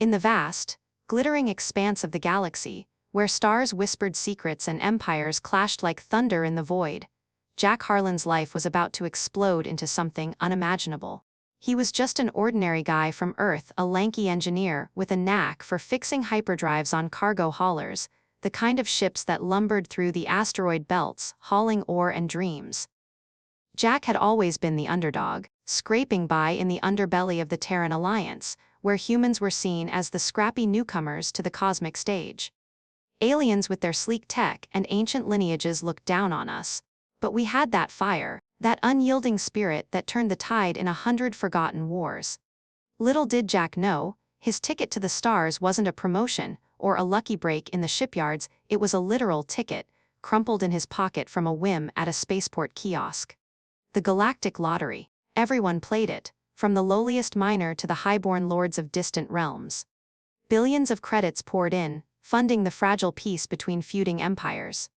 In the vast, glittering expanse of the galaxy, where stars whispered secrets and empires clashed like thunder in the void, Jack Harlan's life was about to explode into something unimaginable. He was just an ordinary guy from Earth, a lanky engineer with a knack for fixing hyperdrives on cargo haulers, the kind of ships that lumbered through the asteroid belts, hauling ore and dreams. Jack had always been the underdog, scraping by in the underbelly of the Terran Alliance, where humans were seen as the scrappy newcomers to the cosmic stage. Aliens with their sleek tech and ancient lineages looked down on us. But we had that fire, that unyielding spirit that turned the tide in 100 forgotten wars. Little did Jack know, his ticket to the stars wasn't a promotion or a lucky break in the shipyards, it was a literal ticket, crumpled in his pocket from a whim at a spaceport kiosk. The Galactic Lottery. Everyone played it, from the lowliest miner to the highborn lords of distant realms. Billions of credits poured in, funding the fragile peace between feuding empires.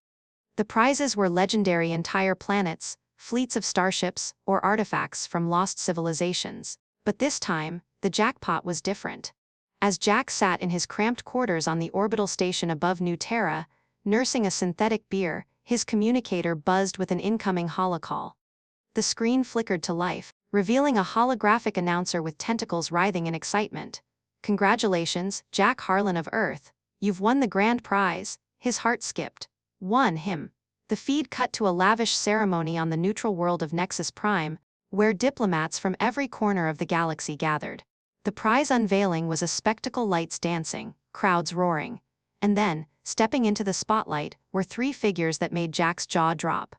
The prizes were legendary entire planets, fleets of starships, or artifacts from lost civilizations. But this time, the jackpot was different. As Jack sat in his cramped quarters on the orbital station above New Terra, nursing a synthetic beer, his communicator buzzed with an incoming holocall. The screen flickered to life, revealing a holographic announcer with tentacles writhing in excitement. "Congratulations, Jack Harlan of Earth. You've won the grand prize." His heart skipped. Won him. The feed cut to a lavish ceremony on the neutral world of Nexus Prime, where diplomats from every corner of the galaxy gathered. The prize unveiling was a spectacle, lights dancing, crowds roaring. And then, stepping into the spotlight, were three figures that made Jack's jaw drop.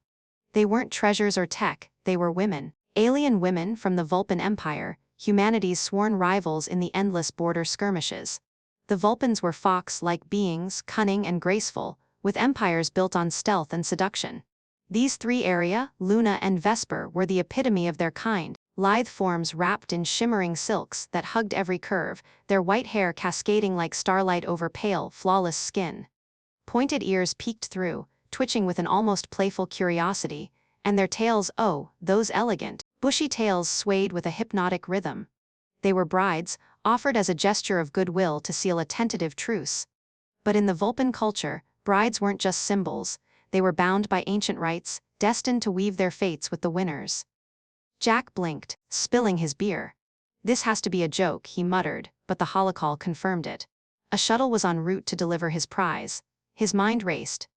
They weren't treasures or tech, they were women. Alien women from the Vulpin Empire, humanity's sworn rivals in the endless border skirmishes. The Vulpins were fox-like beings, cunning and graceful, with empires built on stealth and seduction. These three, Aria, Luna and Vesper, were the epitome of their kind, lithe forms wrapped in shimmering silks that hugged every curve, their white hair cascading like starlight over pale, flawless skin. Pointed ears peeked through, twitching with an almost playful curiosity, and their tails, oh, those elegant, bushy tails swayed with a hypnotic rhythm. They were brides, offered as a gesture of goodwill to seal a tentative truce. But in the Vulpin culture, brides weren't just symbols, they were bound by ancient rites, destined to weave their fates with the winners. Jack blinked, spilling his beer. "This has to be a joke," he muttered, but the holocall confirmed it. A shuttle was en route to deliver his prize. His mind raced.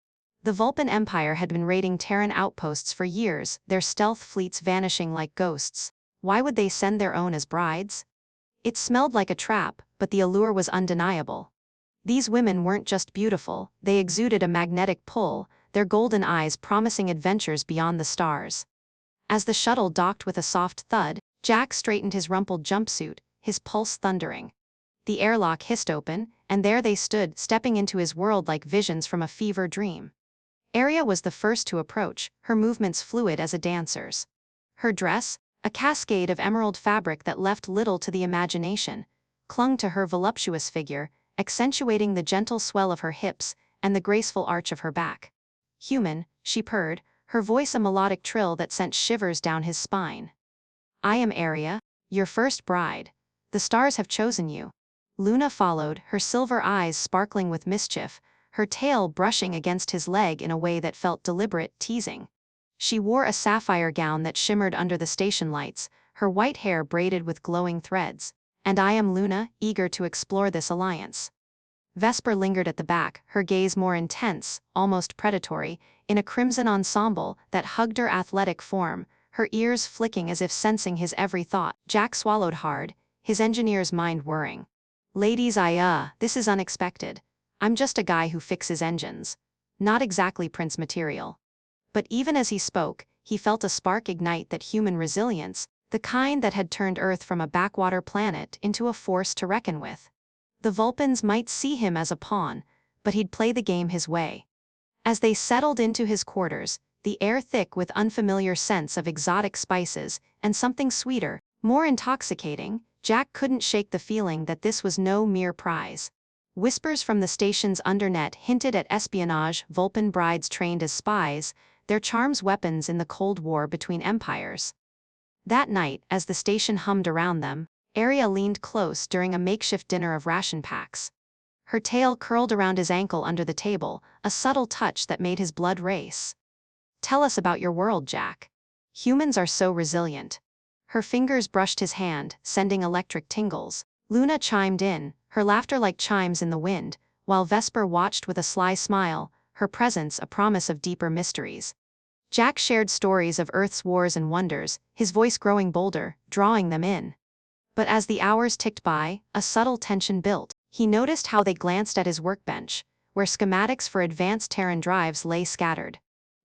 The Vulpin Empire had been raiding Terran outposts for years, their stealth fleets vanishing like ghosts. Why would they send their own as brides? It smelled like a trap, but the allure was undeniable. These women weren't just beautiful, they exuded a magnetic pull, their golden eyes promising adventures beyond the stars. As the shuttle docked with a soft thud, Jack straightened his rumpled jumpsuit, his pulse thundering. The airlock hissed open, and there they stood, stepping into his world like visions from a fever dream. Aria was the first to approach, her movements fluid as a dancer's. Her dress, a cascade of emerald fabric that left little to the imagination, clung to her voluptuous figure, accentuating the gentle swell of her hips and the graceful arch of her back. "Human," she purred, her voice a melodic trill that sent shivers down his spine. "I am Aria, your first bride. The stars have chosen you." Luna followed, her silver eyes sparkling with mischief, her tail brushing against his leg in a way that felt deliberate, teasing. She wore a sapphire gown that shimmered under the station lights, her white hair braided with glowing threads. "And I am Luna, eager to explore this alliance." Vesper lingered at the back, her gaze more intense, almost predatory, in a crimson ensemble that hugged her athletic form, her ears flicking as if sensing his every thought. Jack swallowed hard, his engineer's mind whirring. "Ladies, this is unexpected. I'm just a guy who fixes engines. Not exactly prince material." But even as he spoke, he felt a spark ignite, that human resilience, the kind that had turned Earth from a backwater planet into a force to reckon with. The Vulpins might see him as a pawn, but he'd play the game his way. As they settled into his quarters, the air thick with unfamiliar scents of exotic spices, and something sweeter, more intoxicating, Jack couldn't shake the feeling that this was no mere prize. Whispers from the station's undernet hinted at espionage, Vulpin brides trained as spies, their charms weapons in the Cold War between empires. That night, as the station hummed around them, Aria leaned close during a makeshift dinner of ration packs. Her tail curled around his ankle under the table, a subtle touch that made his blood race. Tell us about your world, Jack. Humans are so resilient. Her fingers brushed his hand, sending electric tingles. Luna chimed in, her laughter like chimes in the wind, while Vesper watched with a sly smile, her presence a promise of deeper mysteries. Jack shared stories of Earth's wars and wonders, his voice growing bolder, drawing them in. But as the hours ticked by, a subtle tension built. He noticed how they glanced at his workbench, where schematics for advanced Terran drives lay scattered.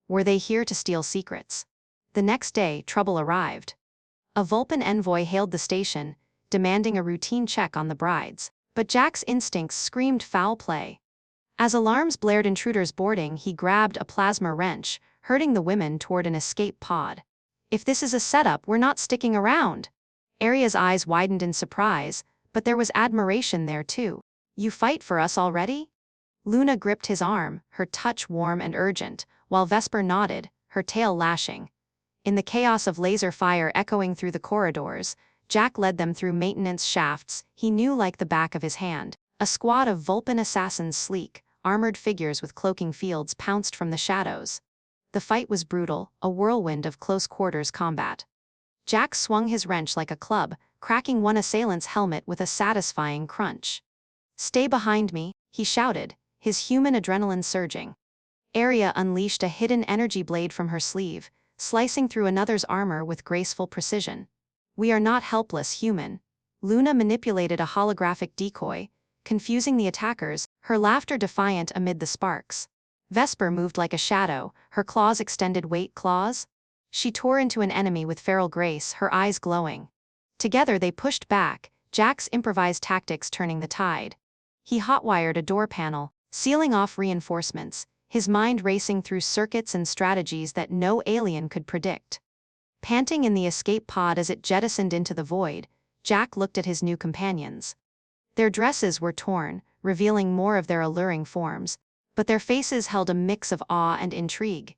Were they here to steal secrets? The next day, trouble arrived. A Vulpin envoy hailed the station, demanding a routine check on the brides, but Jack's instincts screamed foul play. As alarms blared intruders boarding, he grabbed a plasma wrench, herding the women toward an escape pod. If this is a setup, we're not sticking around. Aria's eyes widened in surprise, but there was admiration there too. You fight for us already? Luna gripped his arm, her touch warm and urgent, while Vesper nodded, her tail lashing. In the chaos of laser fire echoing through the corridors, Jack led them through maintenance shafts he knew like the back of his hand. A squad of Vulpin assassins, sleek, armored figures with cloaking fields pounced from the shadows. The fight was brutal, a whirlwind of close-quarters combat. Jack swung his wrench like a club, cracking one assailant's helmet with a satisfying crunch. Stay behind me, he shouted, his human adrenaline surging. Aria unleashed a hidden energy blade from her sleeve, slicing through another's armor with graceful precision. We are not helpless, human. Luna manipulated a holographic decoy, confusing the attackers, her laughter defiant amid the sparks. Vesper moved like a shadow, her claws extended weight claws. She tore into an enemy with feral grace, her eyes glowing. Together they pushed back, Jack's improvised tactics turning the tide. He hotwired a door panel, sealing off reinforcements, his mind racing through circuits and strategies that no alien could predict. Panting in the escape pod as it jettisoned into the void, Jack looked at his new companions. Their dresses were torn, revealing more of their alluring forms, but their faces held a mix of awe and intrigue.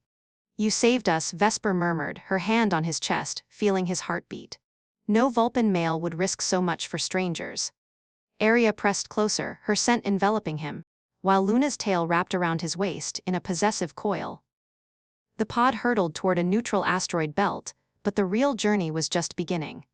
You saved us, Vesper murmured, her hand on his chest, feeling his heartbeat. No Vulpin male would risk so much for strangers. Aria pressed closer, her scent enveloping him, while Luna's tail wrapped around his waist in a possessive coil. The pod hurtled toward a neutral asteroid belt, but the real journey was just beginning.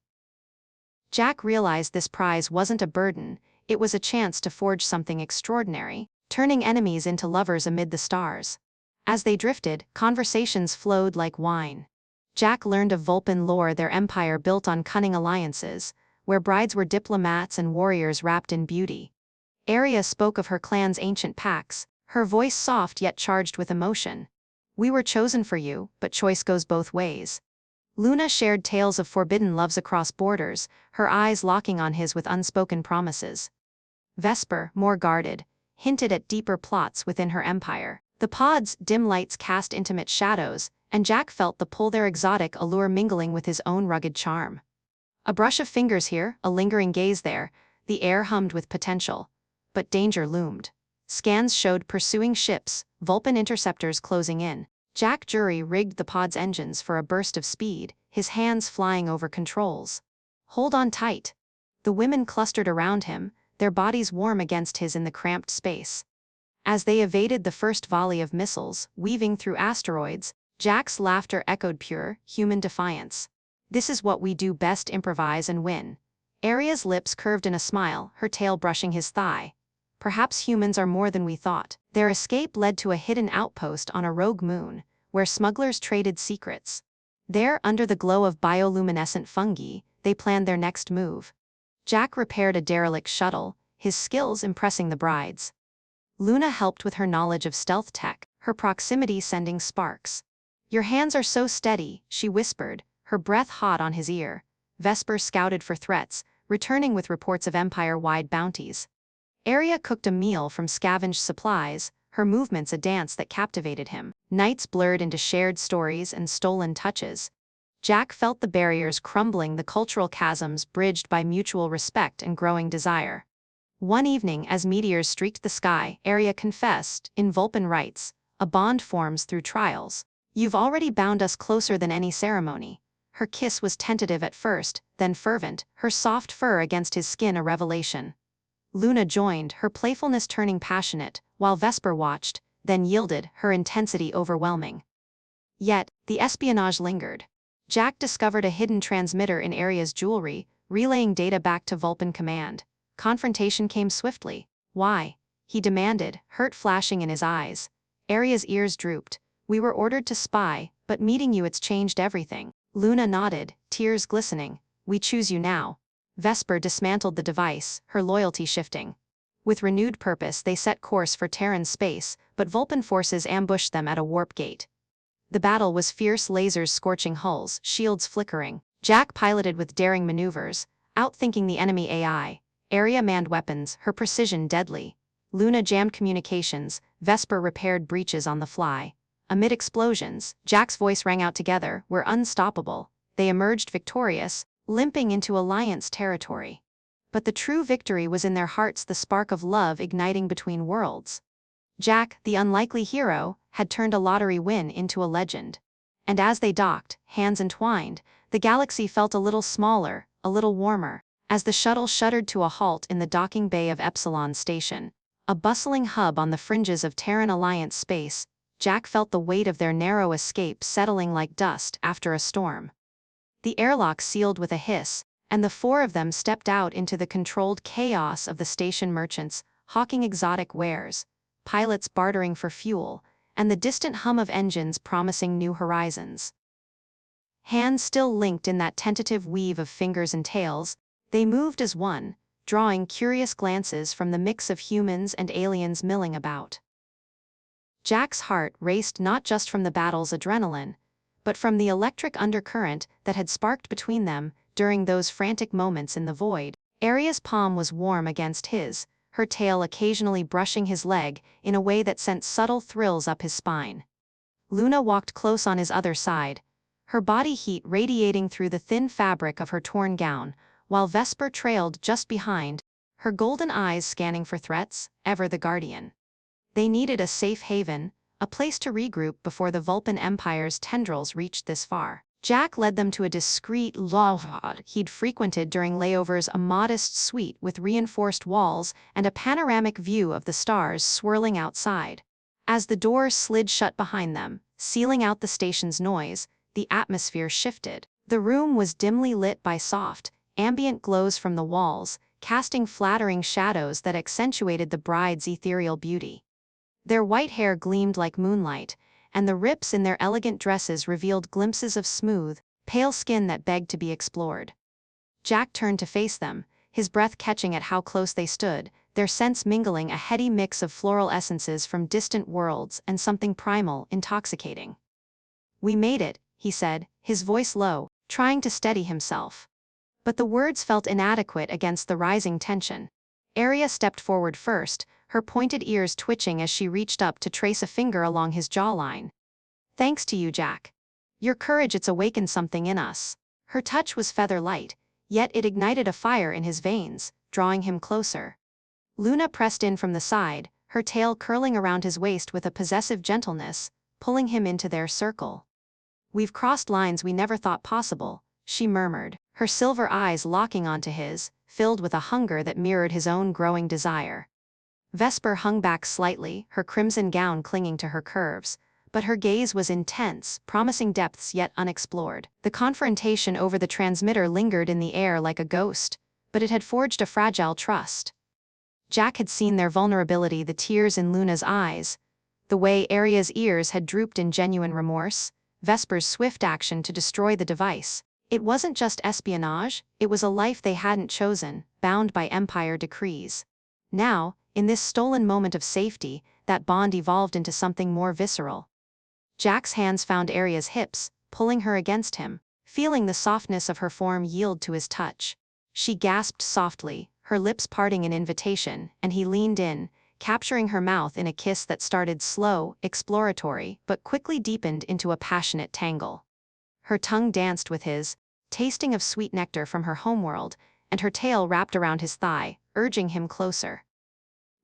Jack realized this prize wasn't a burden, it was a chance to forge something extraordinary, turning enemies into lovers amid the stars. As they drifted, conversations flowed like wine. Jack learned of Vulpin lore, their empire built on cunning alliances, where brides were diplomats and warriors wrapped in beauty. Aria spoke of her clan's ancient pacts, her voice soft yet charged with emotion. We were chosen for you, but choice goes both ways. Luna shared tales of forbidden loves across borders, her eyes locking on his with unspoken promises. Vesper, more guarded, hinted at deeper plots within her empire. The pod's dim lights cast intimate shadows, and Jack felt the pull, their exotic allure mingling with his own rugged charm. A brush of fingers here, a lingering gaze there, the air hummed with potential. But danger loomed. Scans showed pursuing ships, Vulpin interceptors closing in. Jack jury-rigged the pod's engines for a burst of speed, his hands flying over controls. Hold on tight. The women clustered around him, their bodies warm against his in the cramped space. As they evaded the first volley of missiles, weaving through asteroids, Jack's laughter echoed pure, human defiance. This is what we do best, improvise and win. Aria's lips curved in a smile, her tail brushing his thigh. Perhaps humans are more than we thought. Their escape led to a hidden outpost on a rogue moon, where smugglers traded secrets. There, under the glow of bioluminescent fungi, they planned their next move. Jack repaired a derelict shuttle, his skills impressing the brides. Luna helped with her knowledge of stealth tech, her proximity sending sparks. Your hands are so steady, she whispered, her breath hot on his ear. Vesper scouted for threats, returning with reports of empire-wide bounties. Aria cooked a meal from scavenged supplies, her movements a dance that captivated him. Nights blurred into shared stories and stolen touches. Jack felt the barriers crumbling, the cultural chasms bridged by mutual respect and growing desire. One evening, as meteors streaked the sky, Aria confessed, in Vulpin rites, a bond forms through trials. You've already bound us closer than any ceremony. Her kiss was tentative at first, then fervent, her soft fur against his skin a revelation. Luna joined, her playfulness turning passionate, while Vesper watched, then yielded, her intensity overwhelming. Yet, the espionage lingered. Jack discovered a hidden transmitter in Aria's jewelry, relaying data back to Vulpin Command. Confrontation came swiftly. Why? He demanded, hurt flashing in his eyes. Aria's ears drooped. We were ordered to spy, but meeting you it's changed everything. Luna nodded, tears glistening. We choose you now. Vesper dismantled the device, her loyalty shifting. With renewed purpose they set course for Terran space, but Vulpin forces ambushed them at a warp gate. The battle was fierce, lasers scorching hulls, shields flickering. Jack piloted with daring maneuvers, outthinking the enemy AI. Aria manned weapons, her precision deadly. Luna jammed communications, Vesper repaired breaches on the fly. Amid explosions, Jack's voice rang out together, "We're unstoppable." They emerged victorious, limping into Alliance territory. But the true victory was in their hearts, the spark of love igniting between worlds. Jack, the unlikely hero, had turned a lottery win into a legend. And as they docked, hands entwined, the galaxy felt a little smaller, a little warmer. As the shuttle shuddered to a halt in the docking bay of Epsilon Station, a bustling hub on the fringes of Terran Alliance space, Jack felt the weight of their narrow escape settling like dust after a storm. The airlock sealed with a hiss, and the four of them stepped out into the controlled chaos of the station, merchants hawking exotic wares, pilots bartering for fuel, and the distant hum of engines promising new horizons. Hands still linked in that tentative weave of fingers and tails, they moved as one, drawing curious glances from the mix of humans and aliens milling about. Jack's heart raced not just from the battle's adrenaline, but from the electric undercurrent that had sparked between them during those frantic moments in the void. Aria's palm was warm against his, her tail occasionally brushing his leg in a way that sent subtle thrills up his spine. Luna walked close on his other side, her body heat radiating through the thin fabric of her torn gown, while Vesper trailed just behind, her golden eyes scanning for threats, ever the guardian. They needed a safe haven, a place to regroup before the Vulpin Empire's tendrils reached this far. Jack led them to a discreet lodge he'd frequented during layovers, a modest suite with reinforced walls and a panoramic view of the stars swirling outside. As the doors slid shut behind them, sealing out the station's noise, the atmosphere shifted. The room was dimly lit by soft, ambient glows from the walls, casting flattering shadows that accentuated the bride's ethereal beauty. Their white hair gleamed like moonlight, and the rips in their elegant dresses revealed glimpses of smooth, pale skin that begged to be explored. Jack turned to face them, his breath catching at how close they stood, their scents mingling, a heady mix of floral essences from distant worlds and something primal, intoxicating. "We made it," he said, his voice low, trying to steady himself. But the words felt inadequate against the rising tension. Aria stepped forward first, her pointed ears twitching as she reached up to trace a finger along his jawline. "Thanks to you, Jack. Your courage, it's awakened something in us." Her touch was feather light, yet it ignited a fire in his veins, drawing him closer. Luna pressed in from the side, her tail curling around his waist with a possessive gentleness, pulling him into their circle. "We've crossed lines we never thought possible," she murmured, her silver eyes locking onto his, filled with a hunger that mirrored his own growing desire. Vesper hung back slightly, her crimson gown clinging to her curves, but her gaze was intense, promising depths yet unexplored. The confrontation over the transmitter lingered in the air like a ghost, but it had forged a fragile trust. Jack had seen their vulnerability, the tears in Luna's eyes, the way Aria's ears had drooped in genuine remorse, Vesper's swift action to destroy the device. It wasn't just espionage, it was a life they hadn't chosen, bound by Empire decrees. Now, in this stolen moment of safety, that bond evolved into something more visceral. Jack's hands found Aria's hips, pulling her against him, feeling the softness of her form yield to his touch. She gasped softly, her lips parting in invitation, and he leaned in, capturing her mouth in a kiss that started slow, exploratory, but quickly deepened into a passionate tangle. Her tongue danced with his, tasting of sweet nectar from her homeworld, and her tail wrapped around his thigh, urging him closer.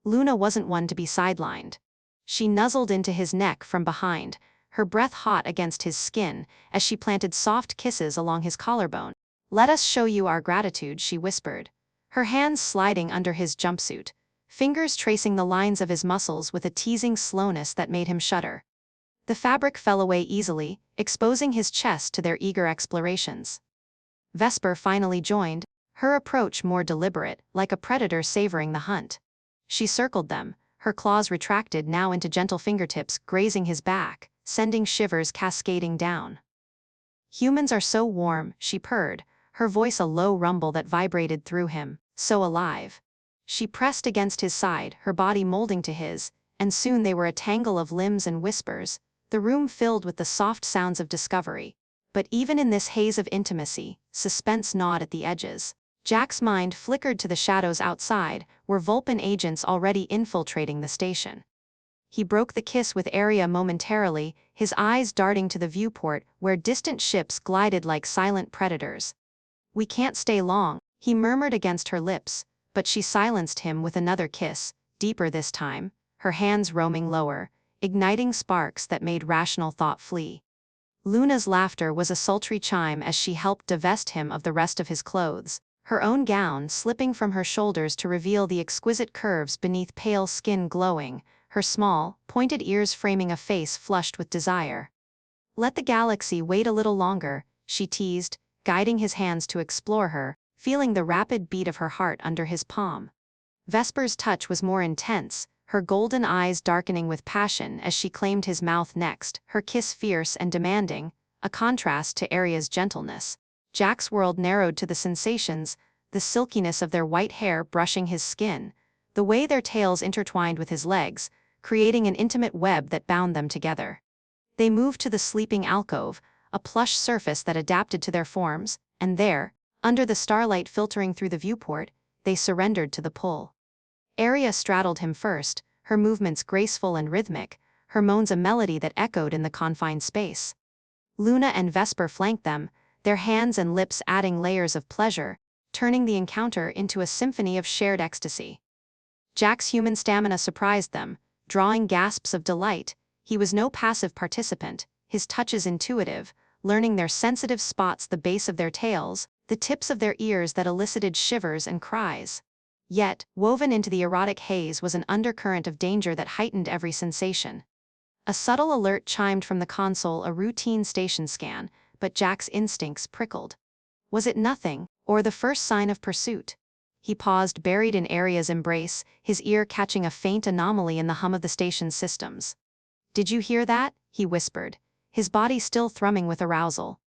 Luna wasn't one to be sidelined. She nuzzled into his neck from behind, her breath hot against his skin, as she planted soft kisses along his collarbone. "Let us show you our gratitude," she whispered, her hands sliding under his jumpsuit, fingers tracing the lines of his muscles with a teasing slowness that made him shudder. The fabric fell away easily, exposing his chest to their eager explorations. Vesper finally joined, her approach more deliberate, like a predator savoring the hunt. She circled them, her claws retracted now into gentle fingertips grazing his back, sending shivers cascading down. "Humans are so warm," she purred, her voice a low rumble that vibrated through him, "so alive." She pressed against his side, her body molding to his, and soon they were a tangle of limbs and whispers, the room filled with the soft sounds of discovery. But even in this haze of intimacy, suspense gnawed at the edges. Jack's mind flickered to the shadows outside, where Vulpin agents already infiltrating the station. He broke the kiss with Aria momentarily, his eyes darting to the viewport where distant ships glided like silent predators. "We can't stay long," he murmured against her lips, but she silenced him with another kiss, deeper this time, her hands roaming lower, igniting sparks that made rational thought flee. Luna's laughter was a sultry chime as she helped divest him of the rest of his clothes, her own gown slipping from her shoulders to reveal the exquisite curves beneath pale skin glowing, her small, pointed ears framing a face flushed with desire. "Let the galaxy wait a little longer," she teased, guiding his hands to explore her, feeling the rapid beat of her heart under his palm. Vesper's touch was more intense, her golden eyes darkening with passion as she claimed his mouth next, her kiss fierce and demanding, a contrast to Aria's gentleness. Jack's world narrowed to the sensations, the silkiness of their white hair brushing his skin, the way their tails intertwined with his legs, creating an intimate web that bound them together. They moved to the sleeping alcove, a plush surface that adapted to their forms, and there, under the starlight filtering through the viewport, they surrendered to the pull. Aria straddled him first, her movements graceful and rhythmic, her moans a melody that echoed in the confined space. Luna and Vesper flanked them, their hands and lips adding layers of pleasure, turning the encounter into a symphony of shared ecstasy. Jack's human stamina surprised them, drawing gasps of delight. He was no passive participant, his touches intuitive, learning their sensitive spots, the base of their tails, the tips of their ears that elicited shivers and cries. Yet, woven into the erotic haze was an undercurrent of danger that heightened every sensation. A subtle alert chimed from the console, a routine station scan, but Jack's instincts prickled. Was it nothing, or the first sign of pursuit? He paused, buried in Aria's embrace, his ear catching a faint anomaly in the hum of the station's systems. "Did you hear that?" he whispered, his body still thrumming with arousal.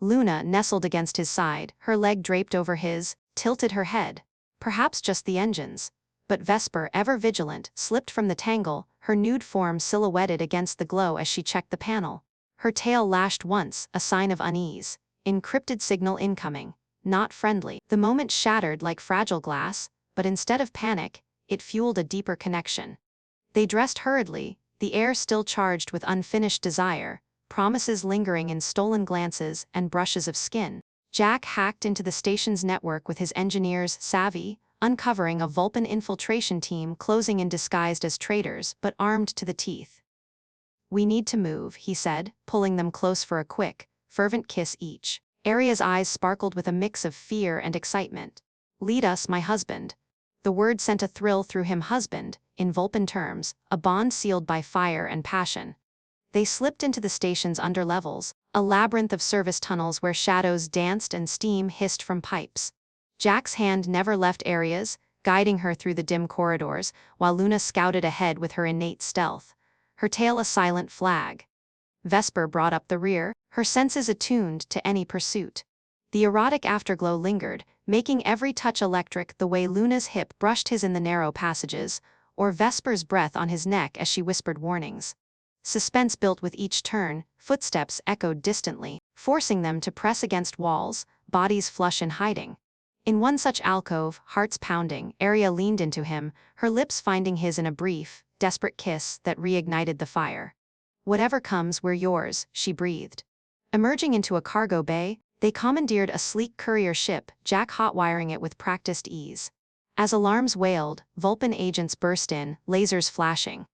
Luna nestled against his side, her leg draped over his, tilted her head. Perhaps just the engines. But Vesper, ever vigilant, slipped from the tangle, her nude form silhouetted against the glow as she checked the panel. Her tail lashed once, a sign of unease. Encrypted signal incoming. Not friendly. The moment shattered like fragile glass, but instead of panic, it fueled a deeper connection. They dressed hurriedly, the air still charged with unfinished desire, promises lingering in stolen glances and brushes of skin. Jack hacked into the station's network with his engineers' savvy, uncovering a Vulpin infiltration team closing in disguised as traitors but armed to the teeth. "We need to move," he said, pulling them close for a quick, fervent kiss each. Aria's eyes sparkled with a mix of fear and excitement. "Lead us, my husband." The word sent a thrill through him. Husband, in Vulpin terms, a bond sealed by fire and passion. They slipped into the station's underlevels, a labyrinth of service tunnels where shadows danced and steam hissed from pipes. Jack's hand never left Aria's, guiding her through the dim corridors, while Luna scouted ahead with her innate stealth, her tail a silent flag. Vesper brought up the rear, her senses attuned to any pursuit. The erotic afterglow lingered, making every touch electric, the way Luna's hip brushed his in the narrow passages, or Vesper's breath on his neck as she whispered warnings. Suspense built with each turn, footsteps echoed distantly, forcing them to press against walls, bodies flush in hiding. In one such alcove, hearts pounding, Aria leaned into him, her lips finding his in a brief, desperate kiss that reignited the fire. "Whatever comes, we're yours," she breathed. Emerging into a cargo bay, they commandeered a sleek courier ship, Jack hotwiring it with practiced ease. As alarms wailed, Vulpin agents burst in, lasers flashing.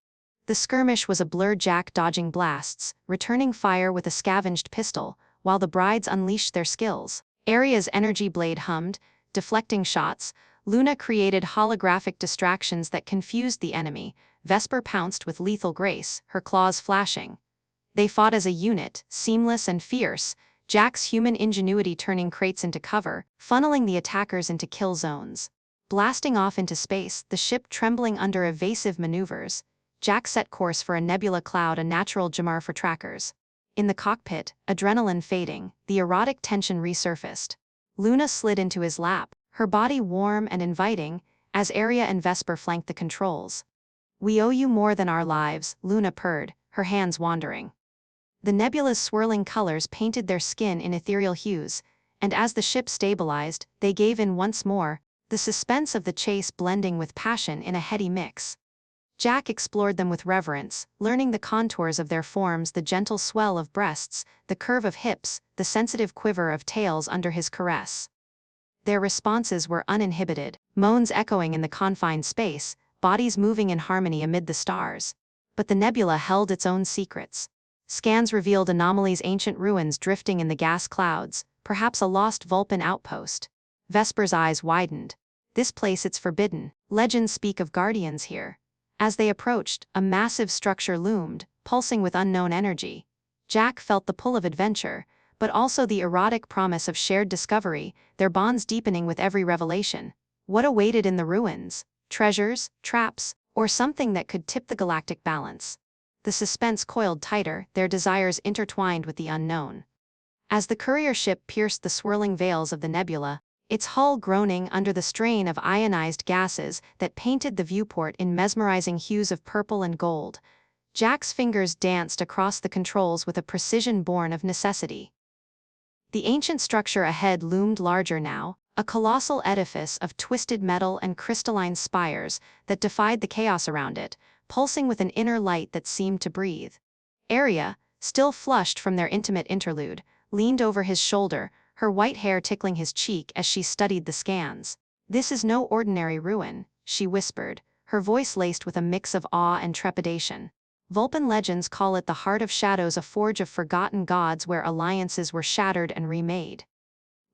The skirmish was a blur, Jack dodging blasts, returning fire with a scavenged pistol, while the brides unleashed their skills. Aria's energy blade hummed, deflecting shots. Luna created holographic distractions that confused the enemy. Vesper pounced with lethal grace, her claws flashing. They fought as a unit, seamless and fierce, Jack's human ingenuity turning crates into cover, funneling the attackers into kill zones. Blasting off into space, the ship trembling under evasive maneuvers, Jack set course for a nebula cloud, a natural jamar for trackers. In the cockpit, adrenaline fading, the erotic tension resurfaced. Luna slid into his lap, her body warm and inviting, as Aria and Vesper flanked the controls. "We owe you more than our lives," Luna purred, her hands wandering. The nebula's swirling colors painted their skin in ethereal hues, and as the ship stabilized, they gave in once more, the suspense of the chase blending with passion in a heady mix. Jack explored them with reverence, learning the contours of their forms, the gentle swell of breasts, the curve of hips, the sensitive quiver of tails under his caress. Their responses were uninhibited, moans echoing in the confined space, bodies moving in harmony amid the stars. But the nebula held its own secrets. Scans revealed anomalies, ancient ruins drifting in the gas clouds, perhaps a lost Vulpin outpost. Vesper's eyes widened. "This place, it's forbidden. Legends speak of guardians here." As they approached, a massive structure loomed, pulsing with unknown energy. Jack felt the pull of adventure, but also the erotic promise of shared discovery, their bonds deepening with every revelation. What awaited in the ruins? Treasures, traps, or something that could tip the galactic balance? The suspense coiled tighter, their desires intertwined with the unknown. As the courier ship pierced the swirling veils of the nebula, its hull groaning under the strain of ionized gases that painted the viewport in mesmerizing hues of purple and gold, Jack's fingers danced across the controls with a precision born of necessity. The ancient structure ahead loomed larger now, a colossal edifice of twisted metal and crystalline spires that defied the chaos around it, pulsing with an inner light that seemed to breathe. Aria, still flushed from their intimate interlude, leaned over his shoulder, her white hair tickling his cheek as she studied the scans. "This is no ordinary ruin," she whispered, her voice laced with a mix of awe and trepidation. "Vulpin legends call it the Heart of Shadows, a forge of forgotten gods where alliances were shattered and remade."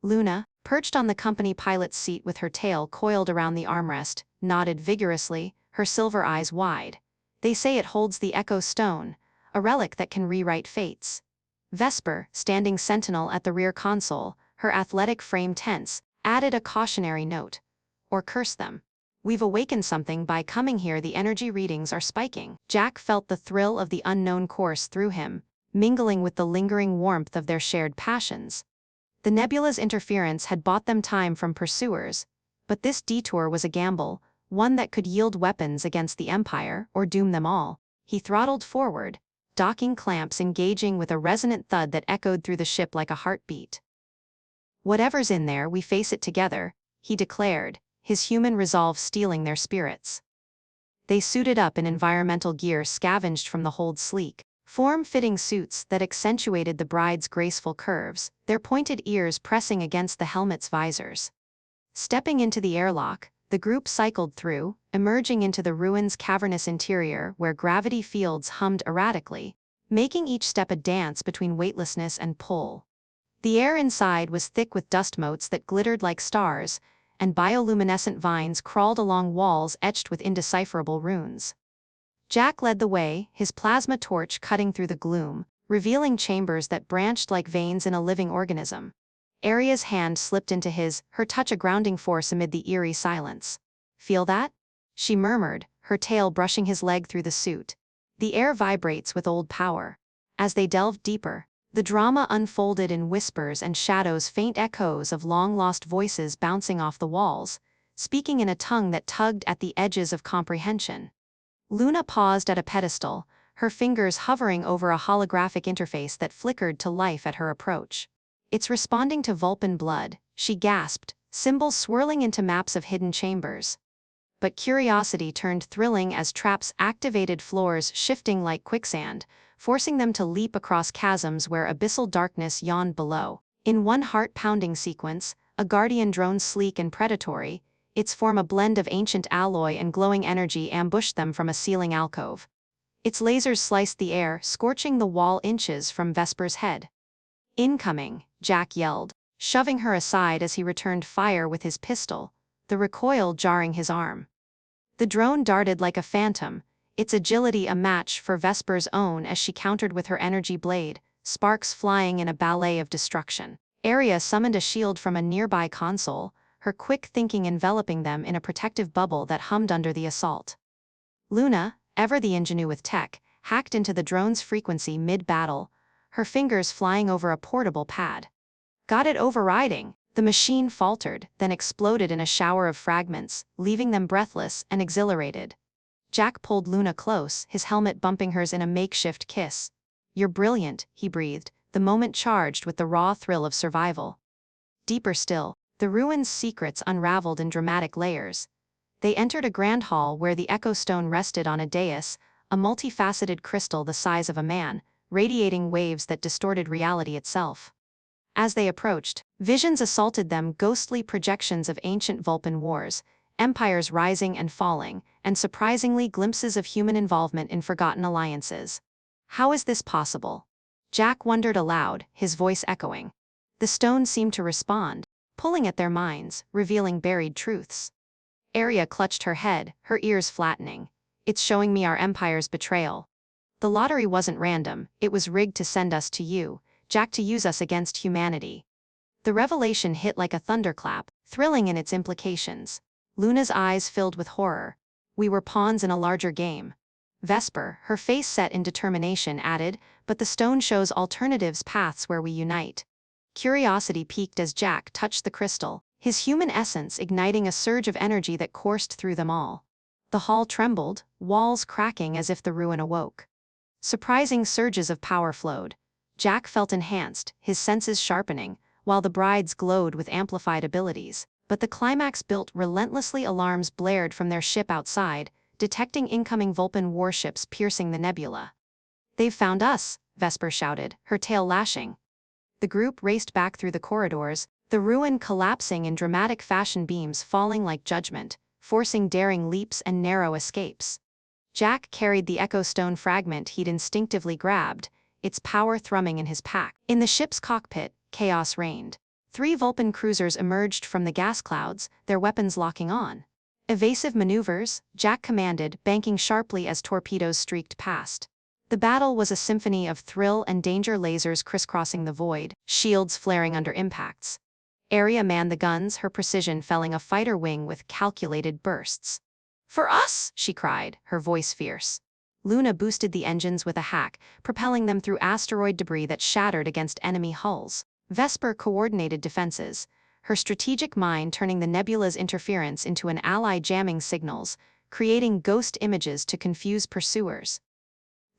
Luna, perched on the company pilot's seat with her tail coiled around the armrest, nodded vigorously, her silver eyes wide. "They say it holds the Echo Stone, a relic that can rewrite fates." Vesper, standing sentinel at the rear console, her athletic frame tense, added a cautionary note. "Or curse them. We've awakened something by coming here. The energy readings are spiking." Jack felt the thrill of the unknown course through him, mingling with the lingering warmth of their shared passions. The nebula's interference had bought them time from pursuers, but this detour was a gamble, one that could yield weapons against the Empire or doom them all. He throttled forward, docking clamps engaging with a resonant thud that echoed through the ship like a heartbeat. "Whatever's in there, we face it together," he declared, his human resolve stealing their spirits. They suited up in environmental gear scavenged from the hold's sleek, form-fitting suits that accentuated the bride's graceful curves, their pointed ears pressing against the helmet's visors. Stepping into the airlock, the group cycled through, emerging into the ruin's cavernous interior where gravity fields hummed erratically, making each step a dance between weightlessness and pull. The air inside was thick with dust motes that glittered like stars, and bioluminescent vines crawled along walls etched with indecipherable runes. Jack led the way, his plasma torch cutting through the gloom, revealing chambers that branched like veins in a living organism. Aria's hand slipped into his, her touch a grounding force amid the eerie silence. "Feel that?" she murmured, her tail brushing his leg through the suit. "The air vibrates with old power." As they delved deeper, the drama unfolded in whispers and shadows, faint echoes of long-lost voices bouncing off the walls, speaking in a tongue that tugged at the edges of comprehension. Luna paused at a pedestal, her fingers hovering over a holographic interface that flickered to life at her approach. "It's responding to Vulpin blood," she gasped, symbols swirling into maps of hidden chambers. But curiosity turned thrilling as traps activated, floors shifting like quicksand, forcing them to leap across chasms where abyssal darkness yawned below. In one heart-pounding sequence, a guardian drone, sleek and predatory, its form a blend of ancient alloy and glowing energy, ambushed them from a ceiling alcove. Its lasers sliced the air, scorching the wall inches from Vesper's head. "Incoming," Jack yelled, shoving her aside as he returned fire with his pistol, the recoil jarring his arm. The drone darted like a phantom, its agility a match for Vesper's own as she countered with her energy blade, sparks flying in a ballet of destruction. Aria summoned a shield from a nearby console, her quick thinking enveloping them in a protective bubble that hummed under the assault. Luna, ever the ingenue with tech, hacked into the drone's frequency mid-battle, her fingers flying over a portable pad. "Got it overriding." The machine faltered, then exploded in a shower of fragments, leaving them breathless and exhilarated. Jack pulled Luna close, his helmet bumping hers in a makeshift kiss. "You're brilliant," he breathed, the moment charged with the raw thrill of survival. Deeper still, the ruins' secrets unraveled in dramatic layers. They entered a grand hall where the Echo Stone rested on a dais, a multifaceted crystal the size of a man, radiating waves that distorted reality itself. As they approached, visions assaulted them, ghostly projections of ancient Vulpin wars, empires rising and falling, and surprisingly glimpses of human involvement in forgotten alliances. How is this possible? Jack wondered aloud, his voice echoing. The stone seemed to respond, pulling at their minds, revealing buried truths. Aria clutched her head, her ears flattening. "It's showing me our empire's betrayal. The lottery wasn't random, it was rigged to send us to you, Jack, to use us against humanity." The revelation hit like a thunderclap, thrilling in its implications. Luna's eyes filled with horror. "We were pawns in a larger game." Vesper, her face set in determination, added, "But the stone shows alternatives, paths where we unite." Curiosity piqued as Jack touched the crystal, his human essence igniting a surge of energy that coursed through them all. The hall trembled, walls cracking as if the ruin awoke. Surprising surges of power flowed. Jack felt enhanced, his senses sharpening, while the brides glowed with amplified abilities. But the climax built relentlessly. Alarms blared from their ship outside, detecting incoming Vulpin warships piercing the nebula. "They've found us," Vesper shouted, her tail lashing. The group raced back through the corridors, the ruin collapsing in dramatic fashion, beams falling like judgment, forcing daring leaps and narrow escapes. Jack carried the Echo Stone fragment he'd instinctively grabbed, its power thrumming in his pack. In the ship's cockpit, chaos reigned. 3 Vulpin cruisers emerged from the gas clouds, their weapons locking on. "Evasive maneuvers," Jack commanded, banking sharply as torpedoes streaked past. The battle was a symphony of thrill and danger, lasers crisscrossing the void, shields flaring under impacts. Aria manned the guns, her precision felling a fighter wing with calculated bursts. "For us!" she cried, her voice fierce. Luna boosted the engines with a hack, propelling them through asteroid debris that shattered against enemy hulls. Vesper coordinated defenses, her strategic mind turning the nebula's interference into an ally, jamming signals, creating ghost images to confuse pursuers.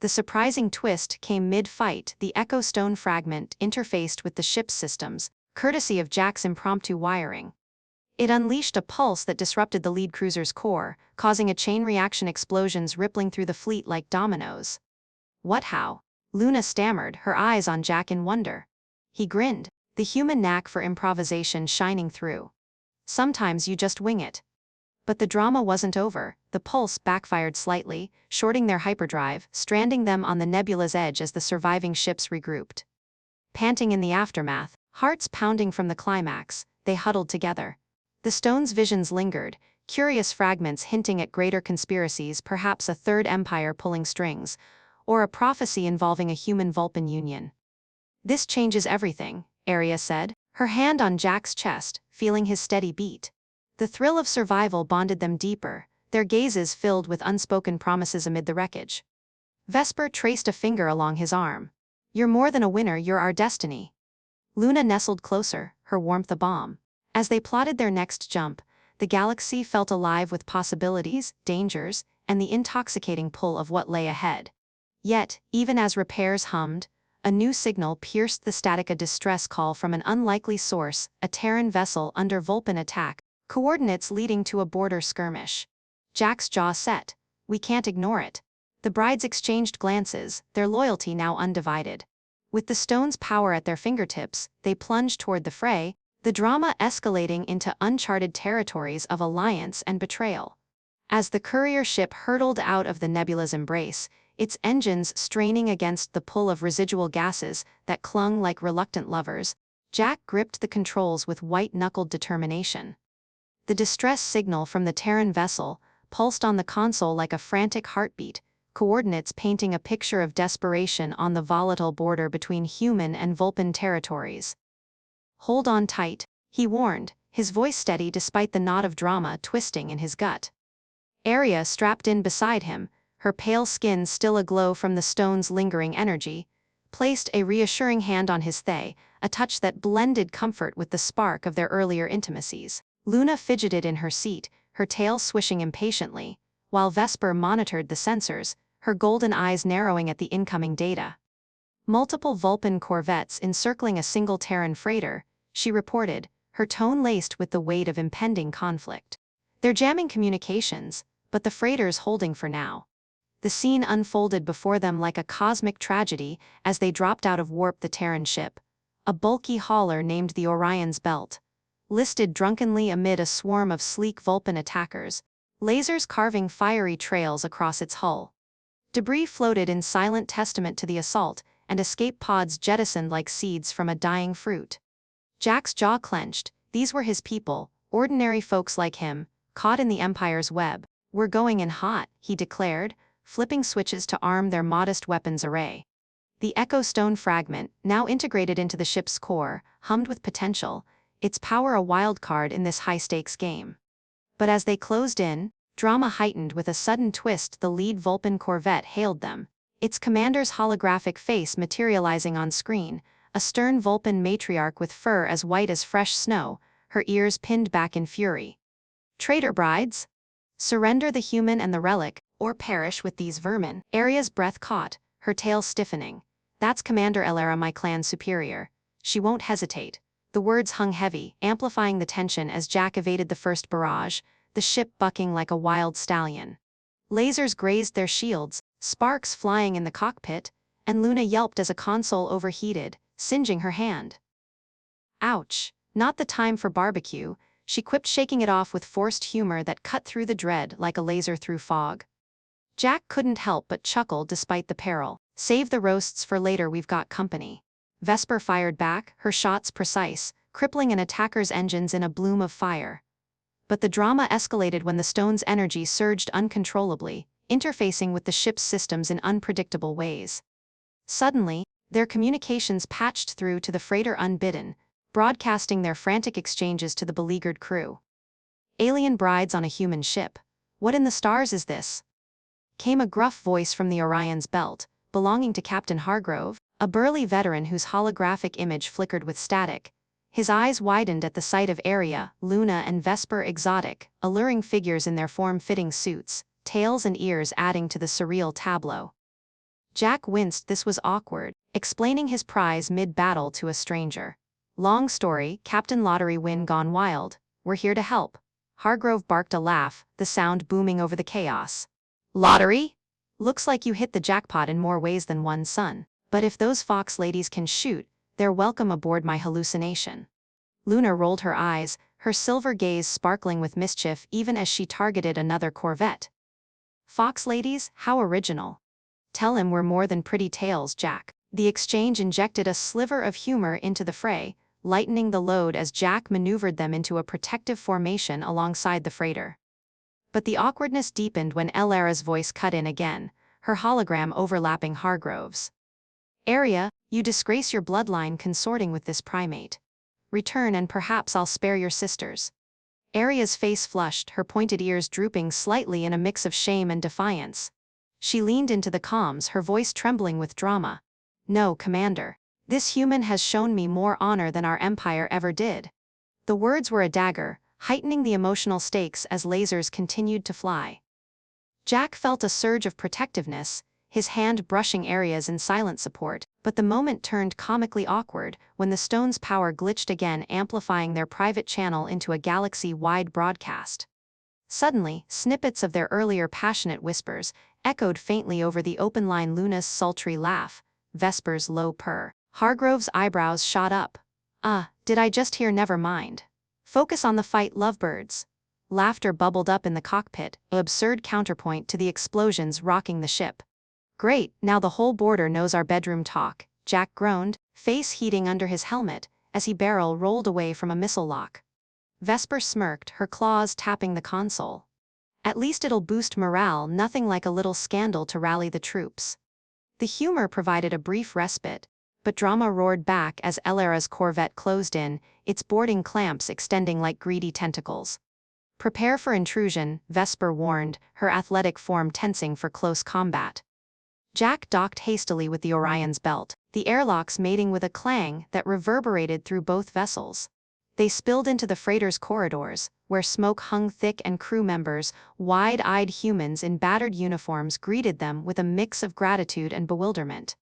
The surprising twist came mid-fight. The Echo Stone fragment interfaced with the ship's systems, courtesy of Jack's impromptu wiring. It unleashed a pulse that disrupted the lead cruiser's core, causing a chain reaction, explosions rippling through the fleet like dominoes. "What, how?" Luna stammered, her eyes on Jack in wonder. He grinned, the human knack for improvisation shining through. "Sometimes you just wing it." But the drama wasn't over. The pulse backfired slightly, shorting their hyperdrive, stranding them on the nebula's edge as the surviving ships regrouped. Panting in the aftermath, hearts pounding from the climax, they huddled together. The stone's visions lingered, curious fragments hinting at greater conspiracies, perhaps a third empire pulling strings, or a prophecy involving a human Vulpin union. "This changes everything," Aria said, her hand on Jack's chest, feeling his steady beat. The thrill of survival bonded them deeper, their gazes filled with unspoken promises amid the wreckage. Vesper traced a finger along his arm. "You're more than a winner, you're our destiny." Luna nestled closer, her warmth a balm. As they plotted their next jump, the galaxy felt alive with possibilities, dangers, and the intoxicating pull of what lay ahead. Yet, even as repairs hummed, a new signal pierced the static, a distress call from an unlikely source, a Terran vessel under Vulpin attack, coordinates leading to a border skirmish. Jack's jaw set. "We can't ignore it." The brides exchanged glances, their loyalty now undivided. With the stone's power at their fingertips, they plunged toward the fray, the drama escalating into uncharted territories of alliance and betrayal. As the courier ship hurtled out of the nebula's embrace, its engines straining against the pull of residual gases that clung like reluctant lovers. Jack gripped the controls with white-knuckled determination. The distress signal from the Terran vessel pulsed on the console like a frantic heartbeat, coordinates painting a picture of desperation on the volatile border between human and Vulpin territories. "Hold on tight," he warned, his voice steady despite the knot of drama twisting in his gut. Aria strapped in beside him, her pale skin still aglow from the stone's lingering energy, placed a reassuring hand on his thigh, a touch that blended comfort with the spark of their earlier intimacies. Luna fidgeted in her seat, her tail swishing impatiently, while Vesper monitored the sensors, her golden eyes narrowing at the incoming data. Multiple Vulpin corvettes encircling a single Terran freighter, she reported, her tone laced with the weight of impending conflict. "They're jamming communications, but the freighter's holding for now." The scene unfolded before them like a cosmic tragedy as they dropped out of warp. The Terran ship, a bulky hauler named the Orion's Belt, listed drunkenly amid a swarm of sleek Vulpin attackers, lasers carving fiery trails across its hull. Debris floated in silent testament to the assault, and escape pods jettisoned like seeds from a dying fruit. Jack's jaw clenched. These were his people, ordinary folks like him, caught in the Empire's web. "We're going in hot," he declared, flipping switches to arm their modest weapons array. The Echo Stone fragment, now integrated into the ship's core, hummed with potential, its power a wild card in this high-stakes game. But as they closed in, drama heightened with a sudden twist. The lead Vulpin corvette hailed them, its commander's holographic face materializing on screen, a stern Vulpin matriarch with fur as white as fresh snow, her ears pinned back in fury. "Traitor brides? Surrender the human and the relic, or perish with these vermin." Aria's breath caught, her tail stiffening. "That's Commander Elara, my clan's superior. She won't hesitate." The words hung heavy, amplifying the tension as Jack evaded the first barrage, the ship bucking like a wild stallion. Lasers grazed their shields, sparks flying in the cockpit, and Luna yelped as a console overheated, singeing her hand. "Ouch, not the time for barbecue," she quipped, shaking it off with forced humor that cut through the dread like a laser through fog. Jack couldn't help but chuckle despite the peril. "Save the roasts for later, we've got company." Vesper fired back, her shots precise, crippling an attacker's engines in a bloom of fire. But the drama escalated when the stone's energy surged uncontrollably, interfacing with the ship's systems in unpredictable ways. Suddenly, their communications patched through to the freighter unbidden, broadcasting their frantic exchanges to the beleaguered crew. "Alien brides on a human ship. What in the stars is this?" came a gruff voice from the Orion's Belt, belonging to Captain Hargrove, a burly veteran whose holographic image flickered with static. His eyes widened at the sight of Aria, Luna and Vesper, exotic, alluring figures in their form-fitting suits, tails and ears adding to the surreal tableau. Jack winced. This was awkward, explaining his prize mid-battle to a stranger. "Long story, Captain Lottery win gone wild. We're here to help." Hargrove barked a laugh, the sound booming over the chaos. "Lottery? Looks like you hit the jackpot in more ways than one, son. But if those fox ladies can shoot, they're welcome aboard my hallucination." Luna rolled her eyes, her silver gaze sparkling with mischief even as she targeted another corvette. "Fox ladies? How original." "Tell him we're more than pretty tales, Jack." The exchange injected a sliver of humor into the fray, lightening the load as Jack maneuvered them into a protective formation alongside the freighter. But the awkwardness deepened when Elara's voice cut in again, her hologram overlapping Hargrove's. "Aria, you disgrace your bloodline consorting with this primate. Return and perhaps I'll spare your sisters." Aria's face flushed, her pointed ears drooping slightly in a mix of shame and defiance. She leaned into the comms, her voice trembling with drama. "No, Commander. This human has shown me more honor than our empire ever did." The words were a dagger, heightening the emotional stakes as lasers continued to fly. Jack felt a surge of protectiveness, his hand brushing Aria's in silent support, but the moment turned comically awkward when the stone's power glitched again, amplifying their private channel into a galaxy-wide broadcast. Suddenly, snippets of their earlier passionate whispers echoed faintly over the open line. Luna's sultry laugh, Vesper's low purr. Hargrove's eyebrows shot up. Did I just hear never mind? Focus on the fight, lovebirds." Laughter bubbled up in the cockpit, an absurd counterpoint to the explosions rocking the ship. Great, now the whole border knows our bedroom talk, Jack groaned, face heating under his helmet, as he barrel rolled away from a missile lock. Vesper smirked, her claws tapping the console. At least it'll boost morale, nothing like a little scandal to rally the troops. The humor provided a brief respite, but drama roared back as Aria's corvette closed in, its boarding clamps extending like greedy tentacles. Prepare for intrusion, Vesper warned, her athletic form tensing for close combat. Jack docked hastily with the Orion's belt, the airlocks mating with a clang that reverberated through both vessels. They spilled into the freighter's corridors, where smoke hung thick and crew members, wide-eyed humans in battered uniforms greeted them with a mix of gratitude and bewilderment.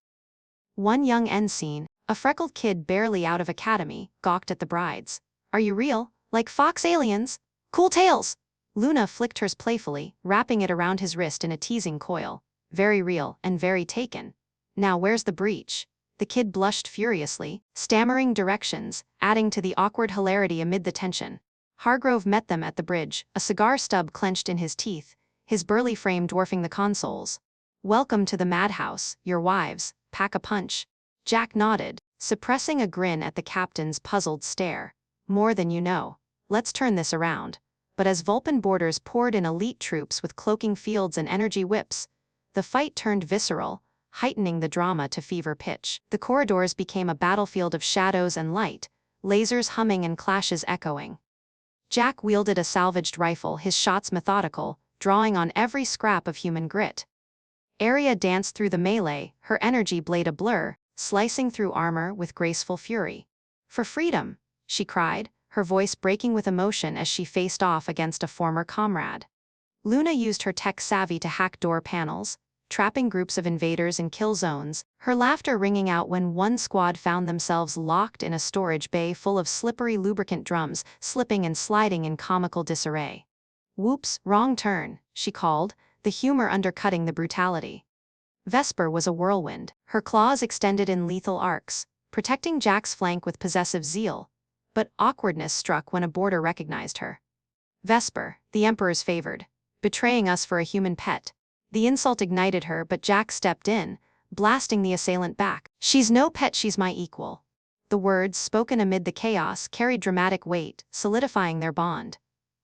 One young ensign, a freckled kid barely out of academy, gawked at the brides. "Are you real? Like Fox aliens? Cool tales!" Luna flicked hers playfully, wrapping it around his wrist in a teasing coil. "Very real, and very taken. Now where's the breach?" The kid blushed furiously, stammering directions, adding to the awkward hilarity amid the tension. Hargrove met them at the bridge, a cigar stub clenched in his teeth, his burly frame dwarfing the consoles. "Welcome to the madhouse, your wives, pack a punch." Jack nodded, suppressing a grin at the captain's puzzled stare. "More than you know. Let's turn this around." But as Vulpin boarders poured in elite troops with cloaking fields and energy whips, the fight turned visceral, heightening the drama to fever pitch. The corridors became a battlefield of shadows and light, lasers humming and clashes echoing. Jack wielded a salvaged rifle, his shots methodical, drawing on every scrap of human grit. Aria danced through the melee, her energy blade a blur, slicing through armor with graceful fury. "For freedom!" she cried, her voice breaking with emotion as she faced off against a former comrade. Luna used her tech savvy to hack door panels, trapping groups of invaders in kill zones, her laughter ringing out when one squad found themselves locked in a storage bay full of slippery lubricant drums, slipping and sliding in comical disarray. "Whoops, wrong turn," she called, the humor undercutting the brutality. Vesper was a whirlwind, her claws extended in lethal arcs, protecting Jack's flank with possessive zeal. But awkwardness struck when a boarder recognized her. "Vesper, the Emperor's favored. Betraying us for a human pet." The insult ignited her, but Jack stepped in, blasting the assailant back. "She's no pet, she's my equal." The words, spoken amid the chaos, carried dramatic weight, solidifying their bond.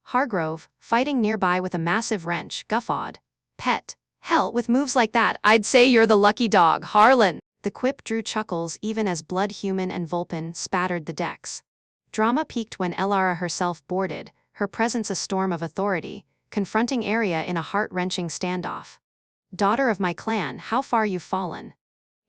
Hargrove, fighting nearby with a massive wrench, guffawed. "Pet? Hell, with moves like that, I'd say you're the lucky dog, Harlan." The quip drew chuckles even as Blood Human and Vulpin spattered the decks. Drama peaked when Aria herself boarded, her presence a storm of authority, confronting Aria in a heart-wrenching standoff. "Daughter of my clan, how far you've fallen."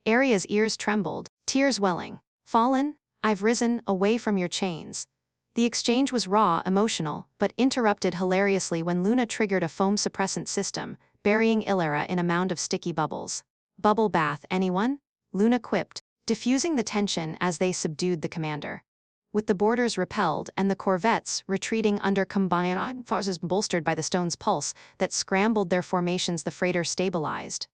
Aria's ears trembled, tears welling. "Fallen? I've risen, away from your chains." The exchange was raw, emotional, but interrupted hilariously when Luna triggered a foam suppressant system, burying Aria in a mound of sticky bubbles. "Bubble bath, anyone?" Luna quipped, diffusing the tension as they subdued the commander. With the boarders repelled and the corvettes retreating under combined forces bolstered by the stone's pulse that scrambled their formations, the freighter stabilized.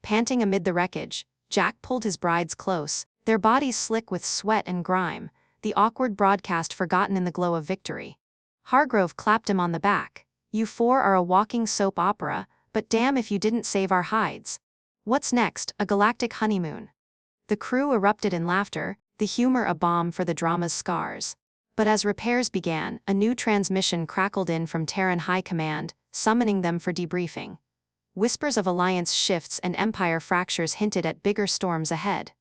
Panting amid the wreckage, Jack pulled his brides close, their bodies slick with sweat and grime, the awkward broadcast forgotten in the glow of victory. Hargrove clapped him on the back. "You four are a walking soap opera, but damn if you didn't save our hides." "What's next, a galactic honeymoon?" The crew erupted in laughter, the humor a balm for the drama's scars. But as repairs began, a new transmission crackled in from Terran High Command, summoning them for debriefing. Whispers of alliance shifts and empire fractures hinted at bigger storms ahead.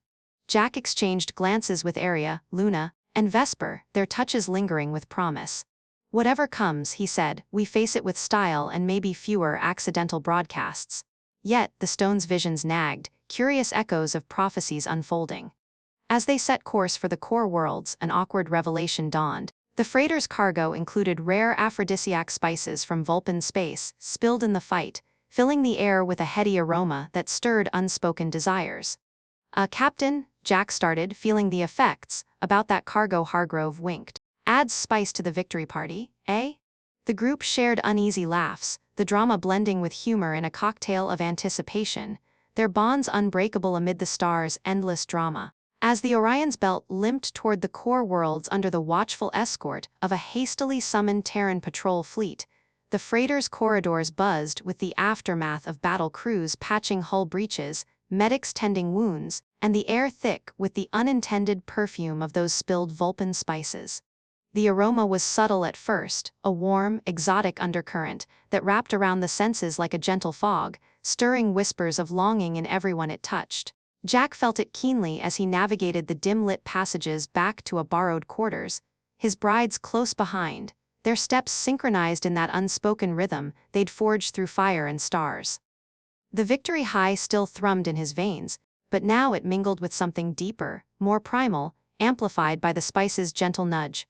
Jack exchanged glances with Aria, Luna, and Vesper, their touches lingering with promise. "Whatever comes," he said, "we face it with style and maybe fewer accidental broadcasts." Yet, the stone's visions nagged, curious echoes of prophecies unfolding. As they set course for the core worlds, an awkward revelation dawned. The freighter's cargo included rare aphrodisiac spices from Vulpin space, spilled in the fight, filling the air with a heady aroma that stirred unspoken desires. Captain," Jack started, feeling the effects. "About that cargo," Hargrove winked. "Adds spice to the victory party, eh?" The group shared uneasy laughs, the drama blending with humor in a cocktail of anticipation, their bonds unbreakable amid the stars' endless drama. As the Orion's belt limped toward the core worlds under the watchful escort of a hastily summoned Terran patrol fleet, The freighter's corridors buzzed with the aftermath of battle crews patching hull breaches, medics tending wounds, and the air thick with the unintended perfume of those spilled Vulpin spices. The aroma was subtle at first, a warm, exotic undercurrent that wrapped around the senses like a gentle fog, stirring whispers of longing in everyone it touched. Jack felt it keenly as he navigated the dim-lit passages back to a borrowed quarters, his brides close behind, their steps synchronized in that unspoken rhythm they'd forged through fire and stars. The victory high still thrummed in his veins, but now it mingled with something deeper, more primal, amplified by the spice's gentle nudge.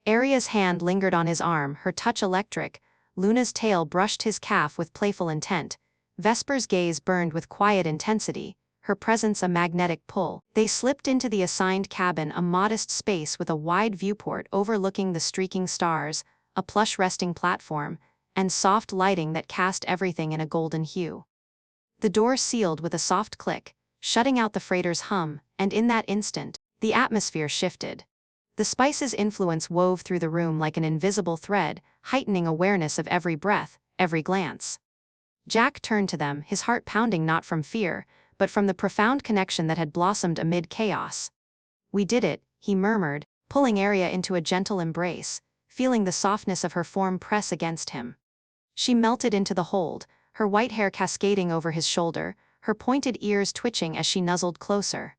Aria's hand lingered on his arm, her touch electric. Luna's tail brushed his calf with playful intent. Vesper's gaze burned with quiet intensity, her presence a magnetic pull. They slipped into the assigned cabin, a modest space with a wide viewport overlooking the streaking stars, a plush resting platform, and soft lighting that cast everything in a golden hue. The door sealed with a soft click, shutting out the freighter's hum, and in that instant, the atmosphere shifted. The spice's influence wove through the room like an invisible thread, heightening awareness of every breath, every glance. Jack turned to them, his heart pounding not from fear, but from the profound connection that had blossomed amid chaos. "We did it," he murmured, pulling Aria into a gentle embrace, feeling the softness of her form press against him. She melted into the hold, her white hair cascading over his shoulder, her pointed ears twitching as she nuzzled closer.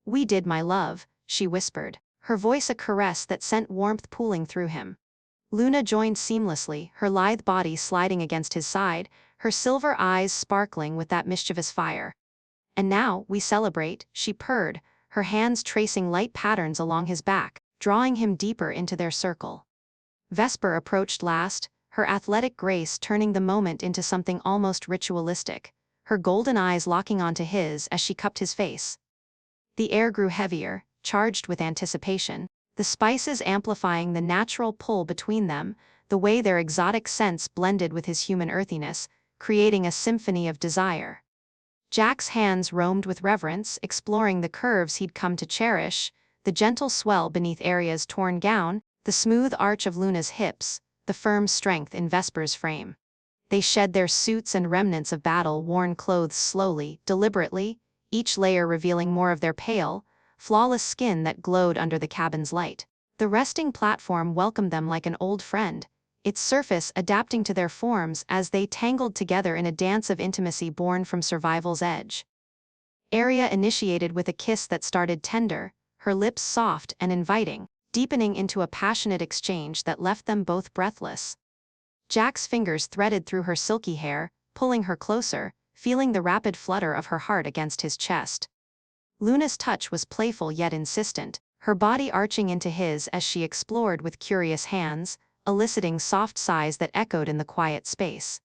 "We did, my love," she whispered, her voice a caress that sent warmth pooling through him. Luna joined seamlessly, her lithe body sliding against his side, her silver eyes sparkling with that mischievous fire. "And now, we celebrate," she purred, her hands tracing light patterns along his back, drawing him deeper into their circle. Vesper approached last, her athletic grace turning the moment into something almost ritualistic, her golden eyes locking onto his as she cupped his face. The air grew heavier, charged with anticipation, the spices amplifying the natural pull between them, the way their exotic scents blended with his human earthiness, creating a symphony of desire. Jack's hands roamed with reverence, exploring the curves he'd come to cherish, the gentle swell beneath Aria's torn gown, the smooth arch of Luna's hips, the firm strength in Vesper's frame. They shed their suits and remnants of battle-worn clothes slowly, deliberately, each layer revealing more of their pale, flawless skin that glowed under the cabin's light. The resting platform welcomed them like an old friend, its surface adapting to their forms as they tangled together in a dance of intimacy born from survival's edge. Aria initiated with a kiss that started tender, her lips soft and inviting, deepening into a passionate exchange that left them both breathless. Jack's fingers threaded through her silky hair, pulling her closer, feeling the rapid flutter of her heart against his chest. Luna's touch was playful yet insistent, her body arching into his as she explored with curious hands, eliciting soft sighs that echoed in the quiet space.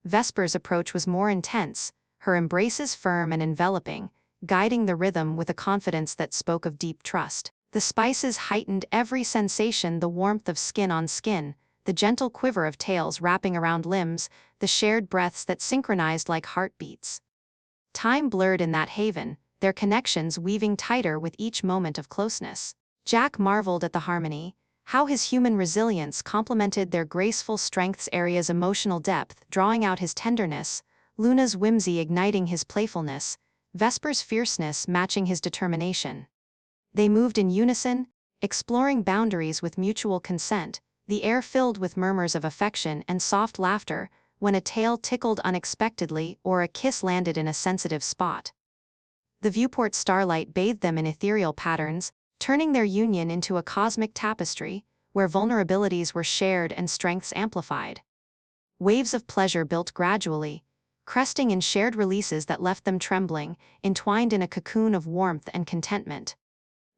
Vesper's approach was more intense, her embraces firm and enveloping, guiding the rhythm with a confidence that spoke of deep trust. The spices heightened every sensation, the warmth of skin on skin, the gentle quiver of tails wrapping around limbs, the shared breaths that synchronized like heartbeats. Time blurred in that haven, their connections weaving tighter with each moment of closeness. Jack marveled at the harmony, how his human resilience complemented their graceful strengths, Aria's emotional depth drawing out his tenderness, Luna's whimsy igniting his playfulness, Vesper's fierceness matching his determination. They moved in unison, exploring boundaries with mutual consent, the air filled with murmurs of affection and soft laughter when a tail tickled unexpectedly or a kiss landed in a sensitive spot. The viewport starlight bathed them in ethereal patterns, turning their union into a cosmic tapestry, where vulnerabilities were shared and strengths amplified. Waves of pleasure built gradually, cresting in shared releases that left them trembling, entwined in a cocoon of warmth and contentment.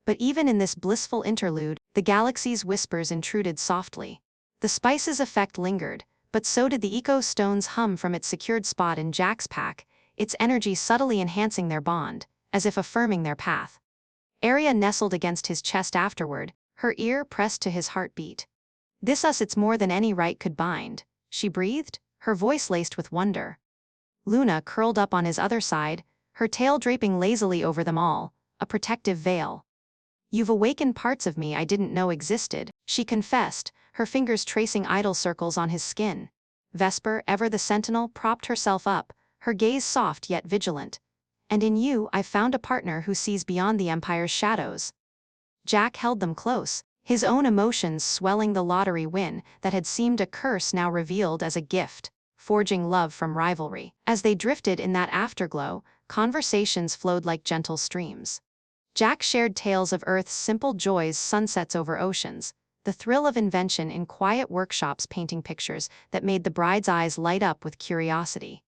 But even in this blissful interlude, the galaxy's whispers intruded softly. The spice's effect lingered, but so did the eco-stone's hum from its secured spot in Jack's pack, its energy subtly enhancing their bond, as if affirming their path. Aria nestled against his chest afterward, her ear pressed to his heartbeat. "This us it's more than any right could bind," she breathed, her voice laced with wonder. Luna curled up on his other side, her tail draping lazily over them all, a protective veil. "You've awakened parts of me I didn't know existed," she confessed, her fingers tracing idle circles on his skin. Vesper, ever the sentinel, propped herself up, her gaze soft yet vigilant. "And in you I've found a partner who sees beyond the Empire's shadows." Jack held them close, his own emotions swelling. The lottery win that had seemed a curse now revealed as a gift, forging love from rivalry. As they drifted in that afterglow, conversations flowed like gentle streams. Jack shared tales of Earth's simple joys, sunsets over oceans, the thrill of invention in quiet workshops, painting pictures that made the bride's eyes light up with curiosity.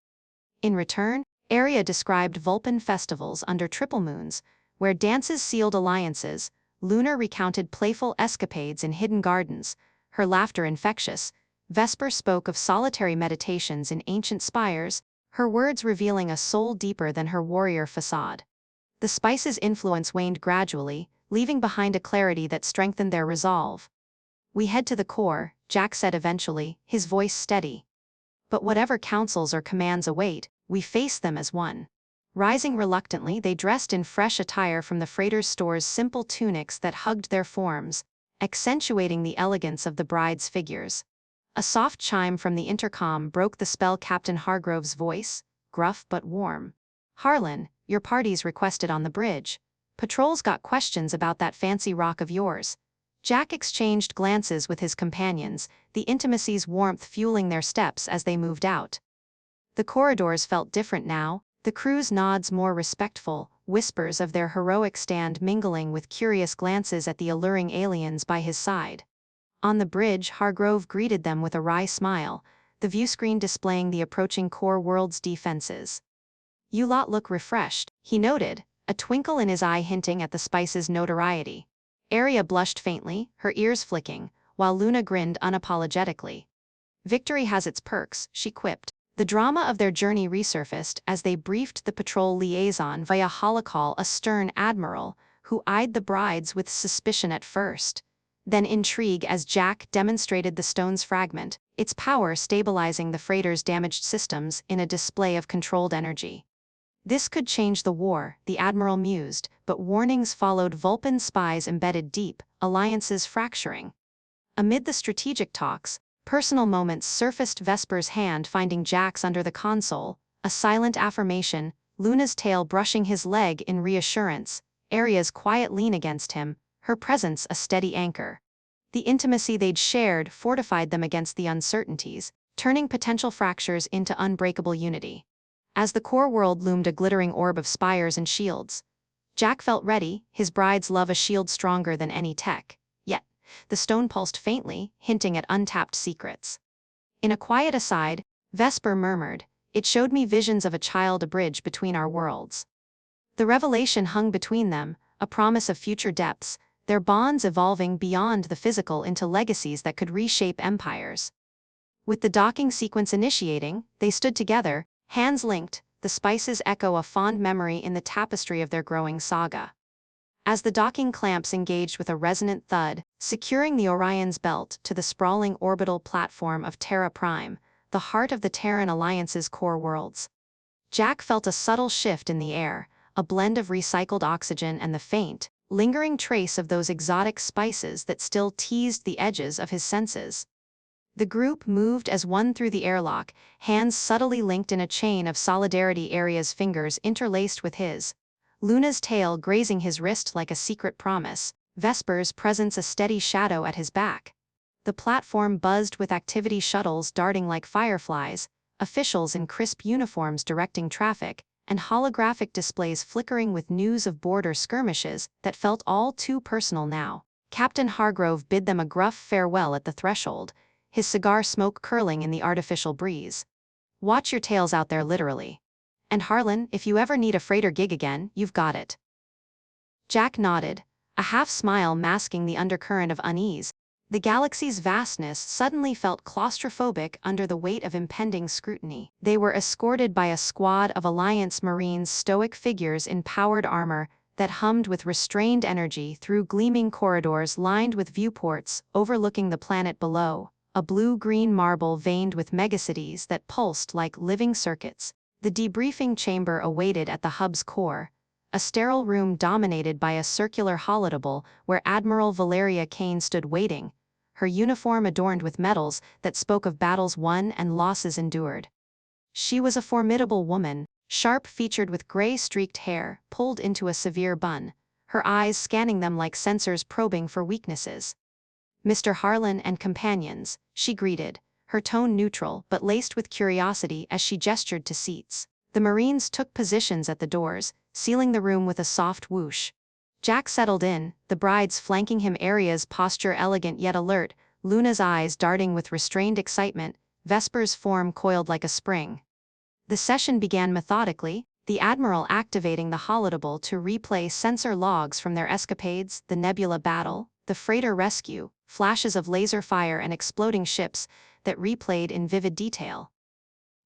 In return, Aria described Vulpin festivals under triple moons, where dances sealed alliances. Lunar recounted playful escapades in hidden gardens, her laughter infectious. Vesper spoke of solitary meditations in ancient spires, her words revealing a soul deeper than her warrior facade. The spice's influence waned gradually, leaving behind a clarity that strengthened their resolve. "We head to the core," Jack said eventually, his voice steady. "But whatever counsels or commands await, we face them as one." Rising reluctantly, they dressed in fresh attire from the freighter's store's simple tunics that hugged their forms, accentuating the elegance of the bride's figures. A soft chime from the intercom broke the spell. Captain Hargrove's voice, gruff but warm. "Harlan, your party's requested on the bridge. Patrol's got questions about that fancy rock of yours." Jack exchanged glances with his companions, the intimacy's warmth fueling their steps as they moved out. The corridors felt different now, the crew's nods more respectful, whispers of their heroic stand mingling with curious glances at the alluring aliens by his side. On the bridge, Hargrove greeted them with a wry smile, the viewscreen displaying the approaching core world's defenses. "You lot look refreshed," he noted, a twinkle in his eye hinting at the spice's notoriety. Aria blushed faintly, her ears flicking, while Luna grinned unapologetically. "Victory has its perks," she quipped. The drama of their journey resurfaced as they briefed the patrol liaison via holocall, a stern admiral, who eyed the brides with suspicion at first. Then intrigue as Jack demonstrated the stone's fragment, its power stabilizing the freighter's damaged systems in a display of controlled energy. "This could change the war," the admiral mused, but warnings followed. Vulpin spies embedded deep, alliances fracturing. Amid the strategic talks, personal moments surfaced. Vesper's hand finding Jack's under the console, a silent affirmation, Luna's tail brushing his leg in reassurance, Aria's quiet lean against him, her presence a steady anchor. The intimacy they'd shared fortified them against the uncertainties, turning potential fractures into unbreakable unity. As the core world loomed a glittering orb of spires and shields, Jack felt ready, his bride's love a shield stronger than any tech. Yet, the stone pulsed faintly, hinting at untapped secrets. In a quiet aside, Vesper murmured, "It showed me visions of a child, a bridge between our worlds." The revelation hung between them, a promise of future depths, their bonds evolving beyond the physical into legacies that could reshape empires. With the docking sequence initiating, they stood together, hands linked, the spices echo a fond memory in the tapestry of their growing saga. As the docking clamps engaged with a resonant thud, securing the Orion's belt to the sprawling orbital platform of Terra Prime, the heart of the Terran Alliance's core worlds, Jack felt a subtle shift in the air, a blend of recycled oxygen and the faint, lingering trace of those exotic spices that still teased the edges of his senses. The group moved as one through the airlock, hands subtly linked in a chain of solidarity. Aria's fingers interlaced with his, Luna's tail grazing his wrist like a secret promise, Vesper's presence a steady shadow at his back. The platform buzzed with activity shuttles darting like fireflies, officials in crisp uniforms directing traffic, and holographic displays flickering with news of border skirmishes that felt all too personal now. Captain Hargrove bid them a gruff farewell at the threshold, his cigar smoke curling in the artificial breeze. "Watch your tails out there, literally. And Harlan, if you ever need a freighter gig again, you've got it." Jack nodded, a half smile masking the undercurrent of unease. The galaxy's vastness suddenly felt claustrophobic under the weight of impending scrutiny. They were escorted by a squad of Alliance Marines, stoic figures in powered armor that hummed with restrained energy through gleaming corridors lined with viewports overlooking the planet below, a blue-green marble veined with megacities that pulsed like living circuits. The debriefing chamber awaited at the hub's core, a sterile room dominated by a circular holotable where Admiral Valeria Kane stood waiting, her uniform adorned with medals that spoke of battles won and losses endured. She was a formidable woman, sharp-featured with gray-streaked hair pulled into a severe bun, her eyes scanning them like sensors probing for weaknesses. "Mr. Harlan and companions," she greeted, her tone neutral but laced with curiosity as she gestured to seats. The Marines took positions at the doors, sealing the room with a soft whoosh. Jack settled in, the brides flanking him, Aria's posture elegant yet alert, Luna's eyes darting with restrained excitement, Vesper's form coiled like a spring. The session began methodically, the Admiral activating the holodeck to replay sensor logs from their escapades, the Nebula battle, the freighter rescue, flashes of laser fire and exploding ships that replayed in vivid detail.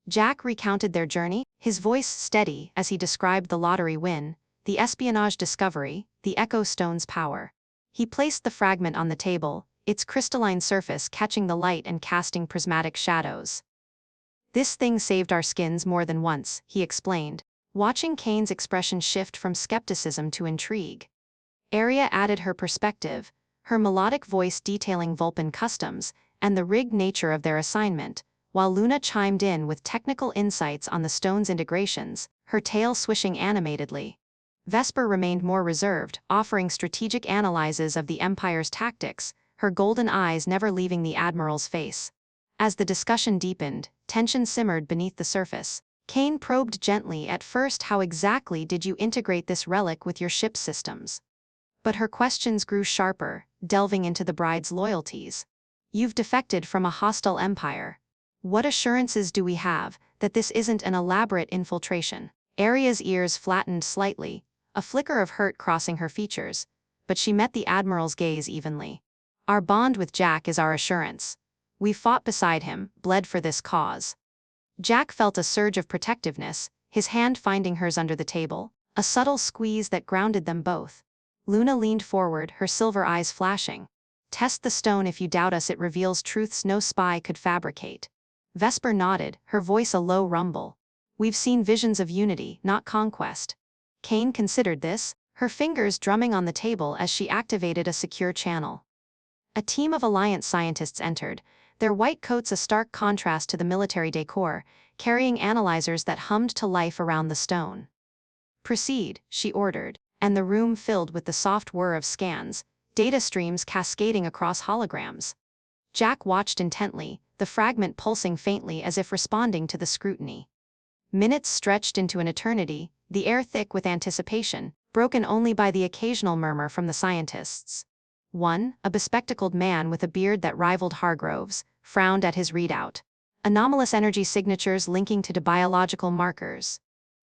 Jack recounted their journey, his voice steady as he described the lottery win, the espionage discovery, the Echo Stone's power. He placed the fragment on the table, its crystalline surface catching the light and casting prismatic shadows. "This thing saved our skins more than once," he explained, watching Kane's expression shift from skepticism to intrigue. Aria added her perspective, her melodic voice detailing Vulpin customs and the rigged nature of their assignment, while Luna chimed in with technical insights on the stone's integrations, her tail swishing animatedly. Vesper remained more reserved, offering strategic analyses of the Empire's tactics, her golden eyes never leaving the Admiral's face. As the discussion deepened, tension simmered beneath the surface. Kane probed gently at first, "How exactly did you integrate this relic with your ship's systems?" But her questions grew sharper, delving into the bride's loyalties. "You've defected from a hostile empire. What assurances do we have that this isn't an elaborate infiltration?" Aria's ears flattened slightly, a flicker of hurt crossing her features, but she met the Admiral's gaze evenly. "Our bond with Jack is our assurance. We fought beside him, bled for this cause." Jack felt a surge of protectiveness, his hand finding hers under the table, a subtle squeeze that grounded them both. Luna leaned forward, her silver eyes flashing. "Test the stone if you doubt us, it reveals truths no spy could fabricate." Vesper nodded, her voice a low rumble. "We've seen visions of unity, not conquest." Kane considered this, her fingers drumming on the table as she activated a secure channel. A team of Alliance scientists entered, their white coats a stark contrast to the military decor, carrying analyzers that hummed to life around the stone. "Proceed," she ordered, and the room filled with the soft whir of scans, data streams cascading across holograms. Jack watched intently, the fragment pulsing faintly as if responding to the scrutiny. Minutes stretched into an eternity, the air thick with anticipation, broken only by the occasional murmur from the scientists. One, a bespectacled man with a beard that rivaled Hargrove's, frowned at his readout. "Anomalous energy signatures linking to biological markers."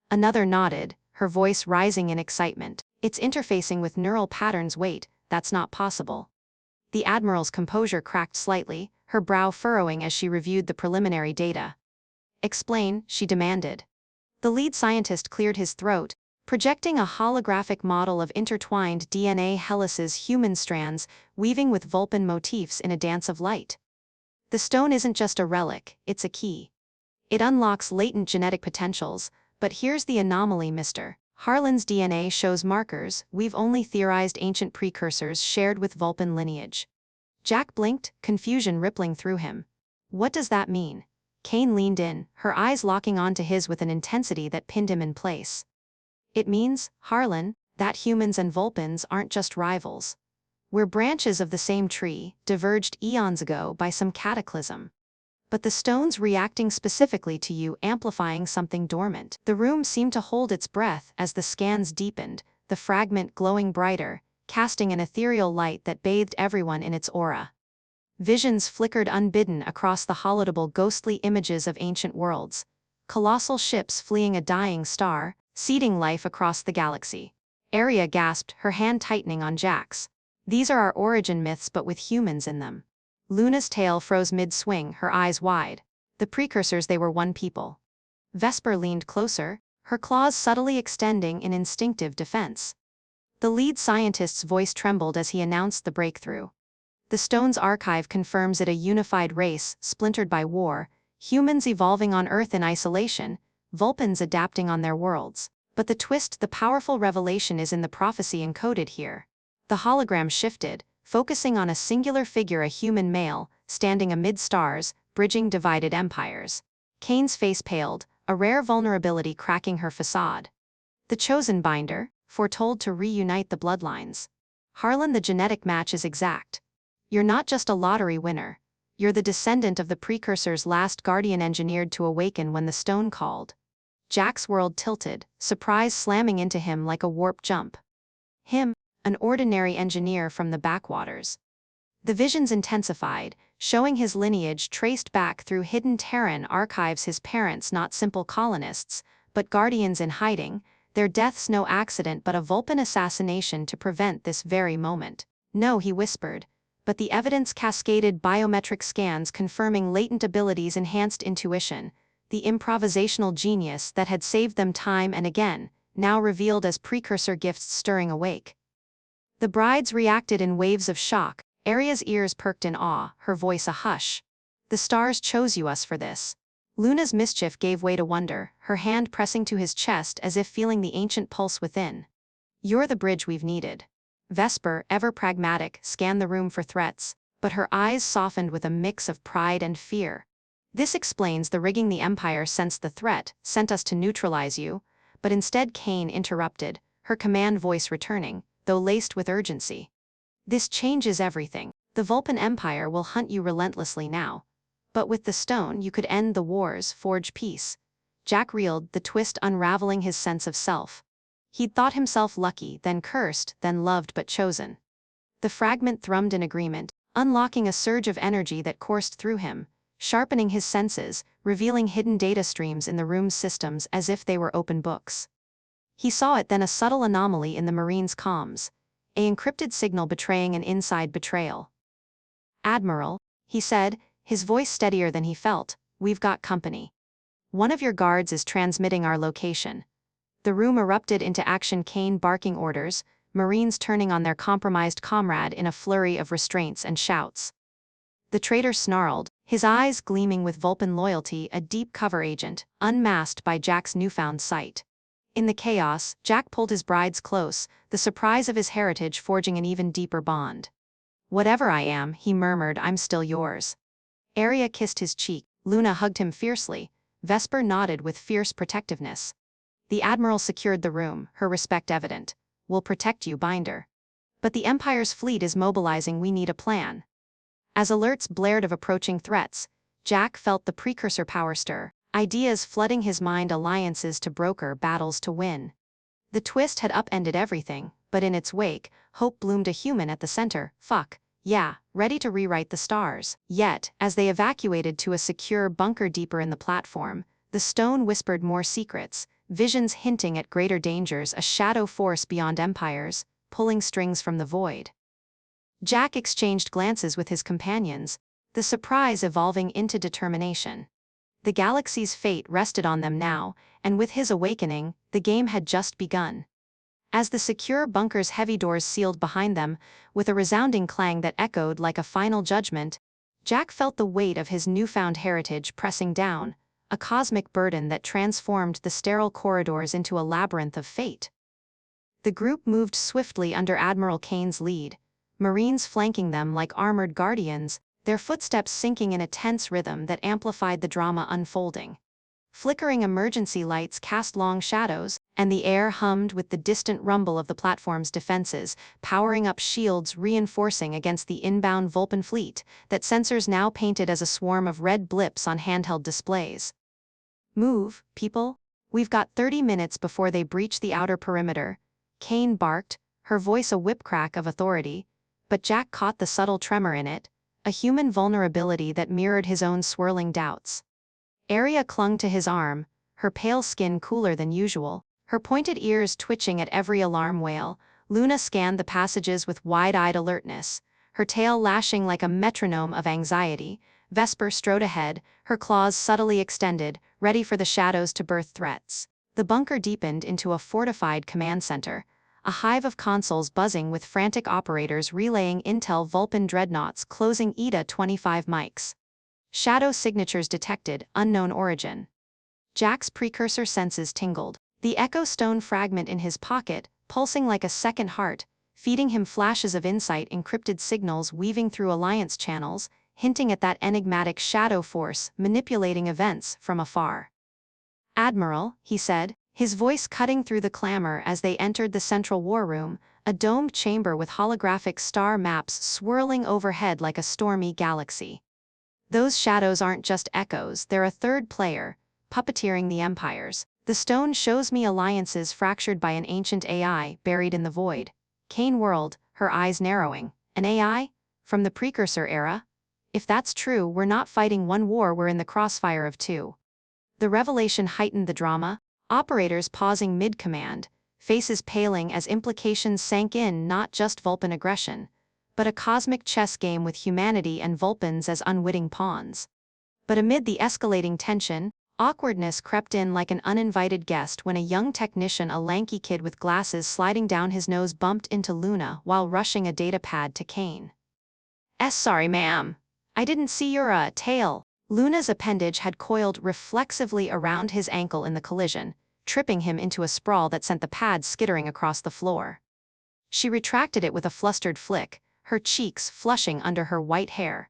Another nodded, her voice rising in excitement. "It's interfacing with neural patterns. Wait, that's not possible." The Admiral's composure cracked slightly, her brow furrowing as she reviewed the preliminary data. "Explain," she demanded. The lead scientist cleared his throat, projecting a holographic model of intertwined DNA helices, human strands, weaving with Vulpin motifs in a dance of light. "The stone isn't just a relic, it's a key. It unlocks latent genetic potentials, but here's the anomaly, Mr. Harlan's DNA shows markers we've only theorized, ancient precursors shared with Vulpin lineage." Jack blinked, confusion rippling through him. "What does that mean?" Kane leaned in, her eyes locking onto his with an intensity that pinned him in place. "It means, Harlan, that humans and Vulpins aren't just rivals. We're branches of the same tree, diverged eons ago by some cataclysm. But the stone's reacting specifically to you, amplifying something dormant." The room seemed to hold its breath as the scans deepened, the fragment glowing brighter, casting an ethereal light that bathed everyone in its aura. Visions flickered unbidden across the holodeck, ghostly images of ancient worlds. Colossal ships fleeing a dying star, seeding life across the galaxy. Aria gasped, her hand tightening on Jack's. "These are our origin myths but with humans in them." Luna's tail froze mid-swing, her eyes wide. "The precursors, they were one people." Vesper leaned closer, her claws subtly extending in instinctive defense. The lead scientist's voice trembled as he announced the breakthrough. "The stone's archive confirms it, a unified race, splintered by war, humans evolving on Earth in isolation, Vulpins adapting on their worlds. But the twist, the powerful revelation is in the prophecy encoded here." The hologram shifted, focusing on a singular figure, a human male, standing amid stars, bridging divided empires. Kane's face paled, a rare vulnerability cracking her facade. The chosen binder, foretold to reunite the bloodlines. Harlan, the genetic match is exact. You're not just a lottery winner. You're the descendant of the Precursor's last guardian, engineered to awaken when the stone called. Jack's world tilted, surprise slamming into him like a warp jump. Him, an ordinary engineer from the backwaters. The visions intensified, showing his lineage traced back through hidden Terran archives, his parents not simple colonists, but guardians in hiding, their deaths no accident but a Vulpin assassination to prevent this very moment. No, he whispered. But the evidence cascaded, biometric scans confirming latent abilities, enhanced intuition, the improvisational genius that had saved them time and again, now revealed as Precursor gifts stirring awake. The brides reacted in waves of shock, Aria's ears perked in awe, her voice a hush. The stars chose us for this. Luna's mischief gave way to wonder, her hand pressing to his chest as if feeling the ancient pulse within. You're the bridge we've needed. Vesper, ever pragmatic, scanned the room for threats, but her eyes softened with a mix of pride and fear. This explains the rigging. The Empire sensed the threat, sent us to neutralize you, but instead Kane interrupted, her command voice returning, though laced with urgency. This changes everything. The Vulpin Empire will hunt you relentlessly now. But with the stone you could end the wars, forge peace. Jack reeled, the twist unraveling his sense of self. He'd thought himself lucky, then cursed, then loved but chosen. The fragment thrummed in agreement, unlocking a surge of energy that coursed through him, sharpening his senses, revealing hidden data streams in the room's systems as if they were open books. He saw it then, a subtle anomaly in the Marine's comms, an encrypted signal betraying an inside betrayal. "Admiral," he said, his voice steadier than he felt, "we've got company. One of your guards is transmitting our location." The room erupted into action, Kane barking orders, Marines turning on their compromised comrade in a flurry of restraints and shouts. The traitor snarled, his eyes gleaming with Vulpin loyalty, a deep cover agent, unmasked by Jack's newfound sight. In the chaos, Jack pulled his brides close, the surprise of his heritage forging an even deeper bond. "Whatever I am," he murmured, "I'm still yours." Aria kissed his cheek, Luna hugged him fiercely, Vesper nodded with fierce protectiveness. The Admiral secured the room, her respect evident. "We'll protect you, Binder. But the Empire's fleet is mobilizing, we need a plan." As alerts blared of approaching threats, Jack felt the Precursor power stir, ideas flooding his mind, alliances to broker, battles to win. The twist had upended everything, but in its wake, hope bloomed, a human at the center, ready to rewrite the stars. Yet, as they evacuated to a secure bunker deeper in the platform, the stone whispered more secrets, visions hinting at greater dangers, a shadow force beyond empires, pulling strings from the void. Jack exchanged glances with his companions, the surprise evolving into determination. The galaxy's fate rested on them now, and with his awakening, the game had just begun. As the secure bunker's heavy doors sealed behind them, with a resounding clang that echoed like a final judgment, Jack felt the weight of his newfound heritage pressing down, a cosmic burden that transformed the sterile corridors into a labyrinth of fate. The group moved swiftly under Admiral Kane's lead, Marines flanking them like armored guardians, their footsteps syncing in a tense rhythm that amplified the drama unfolding. Flickering emergency lights cast long shadows, and the air hummed with the distant rumble of the platform's defenses, powering up shields reinforcing against the inbound Vulpin fleet, that sensors now painted as a swarm of red blips on handheld displays. "Move, people. We've got 30 minutes before they breach the outer perimeter," Kane barked, her voice a whipcrack of authority, but Jack caught the subtle tremor in it, a human vulnerability that mirrored his own swirling doubts. Aria clung to his arm, her pale skin cooler than usual, her pointed ears twitching at every alarm wail. Luna scanned the passages with wide-eyed alertness, her tail lashing like a metronome of anxiety. Vesper strode ahead, her claws subtly extended, ready for the shadows to birth threats. The bunker deepened into a fortified command center, a hive of consoles buzzing with frantic operators relaying intel. Vulpin dreadnoughts closing ETA 25 mics. Shadow signatures detected, unknown origin. Jack's Precursor senses tingled. The echo stone fragment in his pocket, pulsing like a second heart, feeding him flashes of insight, encrypted signals weaving through alliance channels, hinting at that enigmatic shadow force manipulating events from afar. "Admiral," he said, his voice cutting through the clamor as they entered the central war room, a domed chamber with holographic star maps swirling overhead like a stormy galaxy. "Those shadows aren't just echoes, they're a third player, puppeteering the empires. The stone shows me alliances fractured by an ancient AI buried in the void." Kane whirled, her eyes narrowing. "An AI? From the Precursor era? If that's true, we're not fighting one war, we're in the crossfire of two." The revelation heightened the drama, operators pausing mid-command, faces paling as implications sank in, not just Vulpin aggression, but a cosmic chess game with humanity and Vulpins as unwitting pawns. But amid the escalating tension, awkwardness crept in like an uninvited guest when a young technician, a lanky kid with glasses sliding down his nose, bumped into Luna while rushing a data pad to Kane. Sorry ma'am. I didn't see your tail." Luna's appendage had coiled reflexively around his ankle in the collision, tripping him into a sprawl that sent the pad skittering across the floor. She retracted it with a flustered flick, her cheeks flushing under her white hair.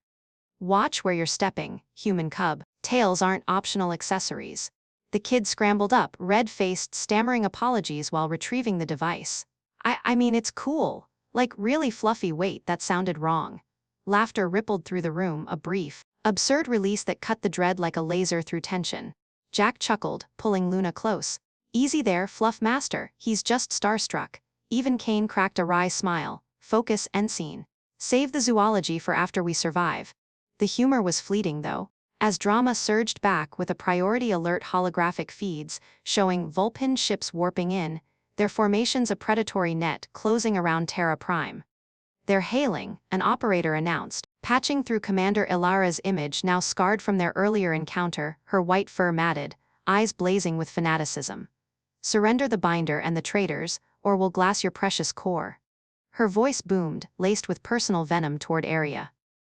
"Watch where you're stepping, human cub. Tails aren't optional accessories." The kid scrambled up, red-faced, stammering apologies while retrieving the device. I mean, it's cool. Like, really fluffy." "Wait, that sounded wrong." Laughter rippled through the room, a brief, absurd release that cut the dread like a laser through tension. Jack chuckled, pulling Luna close. "Easy there, Fluff Master, he's just starstruck." Even Kane cracked a wry smile. "Focus, end scene. Save the zoology for after we survive." The humor was fleeting though, as drama surged back with a priority alert, holographic feeds showing Vulpin ships warping in, their formations a predatory net closing around Terra Prime. "They're hailing," an operator announced, patching through Commander Ilara's image now scarred from their earlier encounter, her white fur matted, eyes blazing with fanaticism. "Surrender the binder and the traitors, or we'll glass your precious core." Her voice boomed, laced with personal venom toward Aria.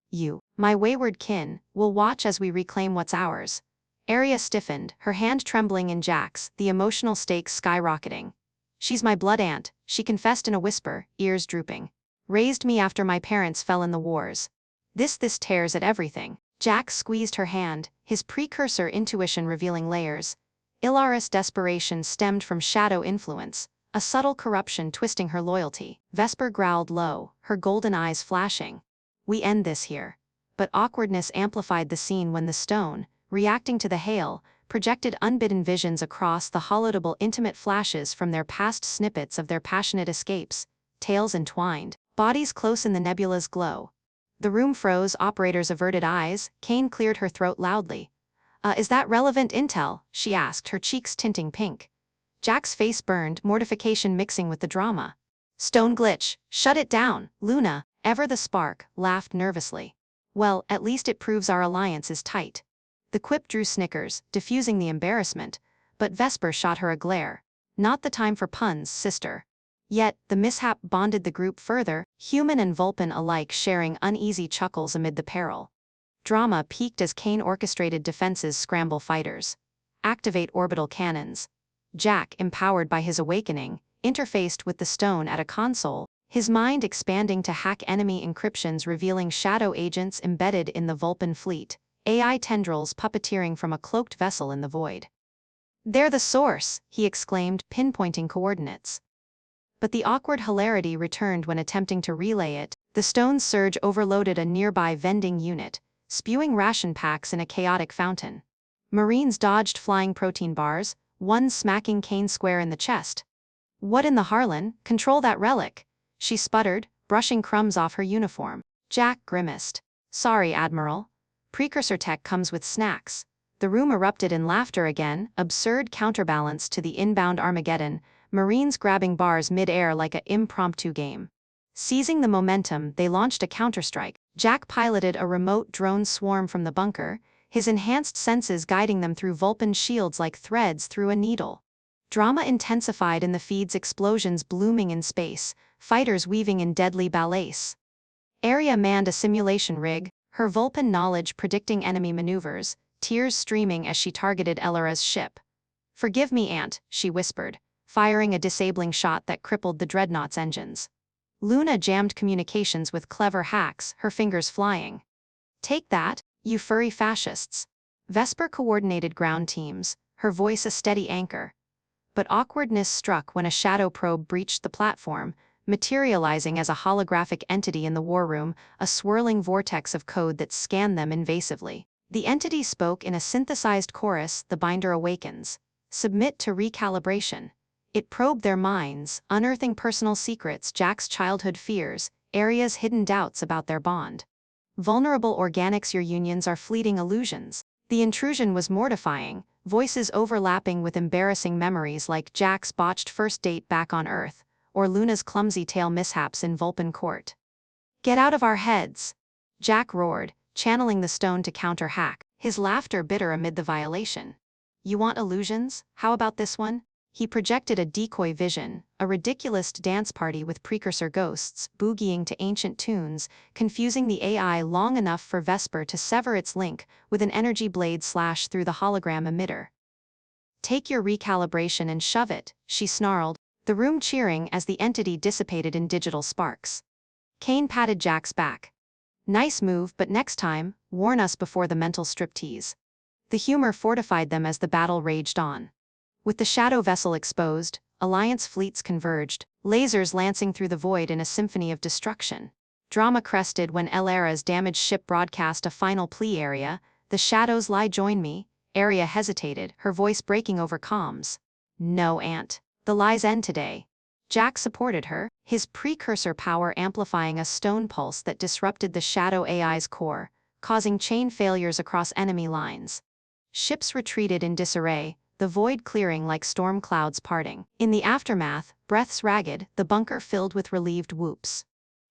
"You, my wayward kin, will watch as we reclaim what's ours." Aria stiffened, her hand trembling in Jack's, the emotional stakes skyrocketing. "She's my blood aunt," she confessed in a whisper, ears drooping. "Raised me after my parents fell in the wars." This tears at everything." Jack squeezed her hand, his precursor intuition revealing layers. Ilara's desperation stemmed from shadow influence, a subtle corruption twisting her loyalty. Vesper growled low, her golden eyes flashing. "We end this here." But awkwardness amplified the scene when the stone, reacting to the hail, projected unbidden visions across the holodeable, intimate flashes from their past, snippets of their passionate escapes, tails entwined, bodies close in the nebula's glow. The room froze, operators averted eyes. Kane cleared her throat loudly. Is that relevant intel?" she asked, her cheeks tinting pink. Jack's face burned, mortification mixing with the drama. "Stone glitch, shut it down." Luna, ever the spark, laughed nervously. "Well, at least it proves our alliance is tight." The quip drew snickers, diffusing the embarrassment, but Vesper shot her a glare. "Not the time for puns, sister." Yet, the mishap bonded the group further, human and Vulpin alike sharing uneasy chuckles amid the peril. Drama peaked as Kane orchestrated defenses, scramble fighters. Activate orbital cannons. Jack, empowered by his awakening, interfaced with the stone at a console, his mind expanding to hack enemy encryptions revealing shadow agents embedded in the Vulpin fleet, AI tendrils puppeteering from a cloaked vessel in the void. "They're the source," he exclaimed, pinpointing coordinates. But the awkward hilarity returned when attempting to relay it. The stone's surge overloaded a nearby vending unit, spewing ration packs in a chaotic fountain. Marines dodged flying protein bars, one smacking Kane square in the chest. "What in the Harlan? Control that relic," she sputtered, brushing crumbs off her uniform. Jack grimaced. "Sorry, Admiral. Precursor tech comes with snacks." The room erupted in laughter again, absurd counterbalance to the inbound Armageddon, Marines grabbing bars mid-air like an impromptu game. Seizing the momentum, they launched a counterstrike. Jack piloted a remote drone swarm from the bunker, his enhanced senses guiding them through Vulpin shields like threads through a needle. Drama intensified in the feeds, explosions blooming in space, fighters weaving in deadly ballets. Aria manned a simulation rig, her Vulpin knowledge predicting enemy maneuvers, tears streaming as she targeted Ilara's ship. "Forgive me, Aunt," she whispered, firing a disabling shot that crippled the dreadnought's engines. Luna jammed communications with clever hacks, her fingers flying. Take that, you furry fascists. Vesper coordinated ground teams, her voice a steady anchor. But awkwardness struck when a shadow probe breached the platform, materializing as a holographic entity in the war room, a swirling vortex of code that scanned them invasively. The entity spoke in a synthesized chorus, the binder awakens. Submit to recalibration. It probed their minds, unearthing personal secrets, Jack's childhood fears, Aria's hidden doubts about their bond. Vulnerable organics, your unions are fleeting illusions. The intrusion was mortifying, voices overlapping with embarrassing memories like Jack's botched first date back on Earth, or Luna's clumsy tail mishaps in Vulpin Court. Get out of our heads! Jack roared, channeling the stone to counter-hack, his laughter bitter amid the violation. You want illusions? How about this one? He projected a decoy vision, a ridiculous dance party with Precursor ghosts, boogieing to ancient tunes, confusing the AI long enough for Vesper to sever its link with an energy blade slash through the hologram emitter. Take your recalibration and shove it, she snarled, the room cheering as the entity dissipated in digital sparks. Kane patted Jack's back. Nice move, but next time, warn us before the mental striptease. The humor fortified them as the battle raged on. With the shadow vessel exposed, Alliance fleets converged, lasers lancing through the void in a symphony of destruction. Drama crested when Aria's damaged ship broadcast a final plea. Aria, the shadows lie, join me. Aria hesitated, her voice breaking over comms. No, Aunt. The lies end today. Jack supported her, his precursor power amplifying a stone pulse that disrupted the shadow AI's core, causing chain failures across enemy lines. Ships retreated in disarray, the void clearing like storm clouds parting. In the aftermath, breaths ragged, the bunker filled with relieved whoops.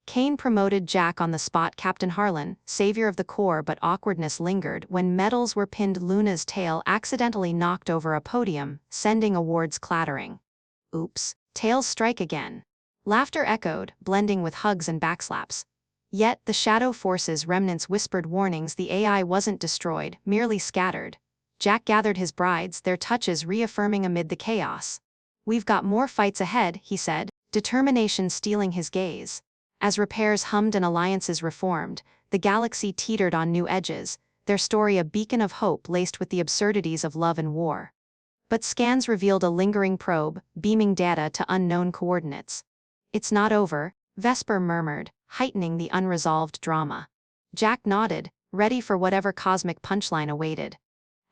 Kane promoted Jack on the spot, Captain Harlan, savior of the core, but awkwardness lingered when medals were pinned. Luna's tail accidentally knocked over a podium, sending awards clattering. Oops, tails strike again. Laughter echoed, blending with hugs and backslaps. Yet the shadow force's remnants whispered warnings. The AI wasn't destroyed, merely scattered. Jack gathered his brides, their touches reaffirming amid the chaos. We've got more fights ahead, he said, determination stealing his gaze. As repairs hummed and alliances reformed, the galaxy teetered on new edges, their story a beacon of hope laced with the absurdities of love and war. But scans revealed a lingering probe, beaming data to unknown coordinates. It's not over, Vesper murmured, heightening the unresolved drama. Jack nodded, ready for whatever cosmic punchline awaited.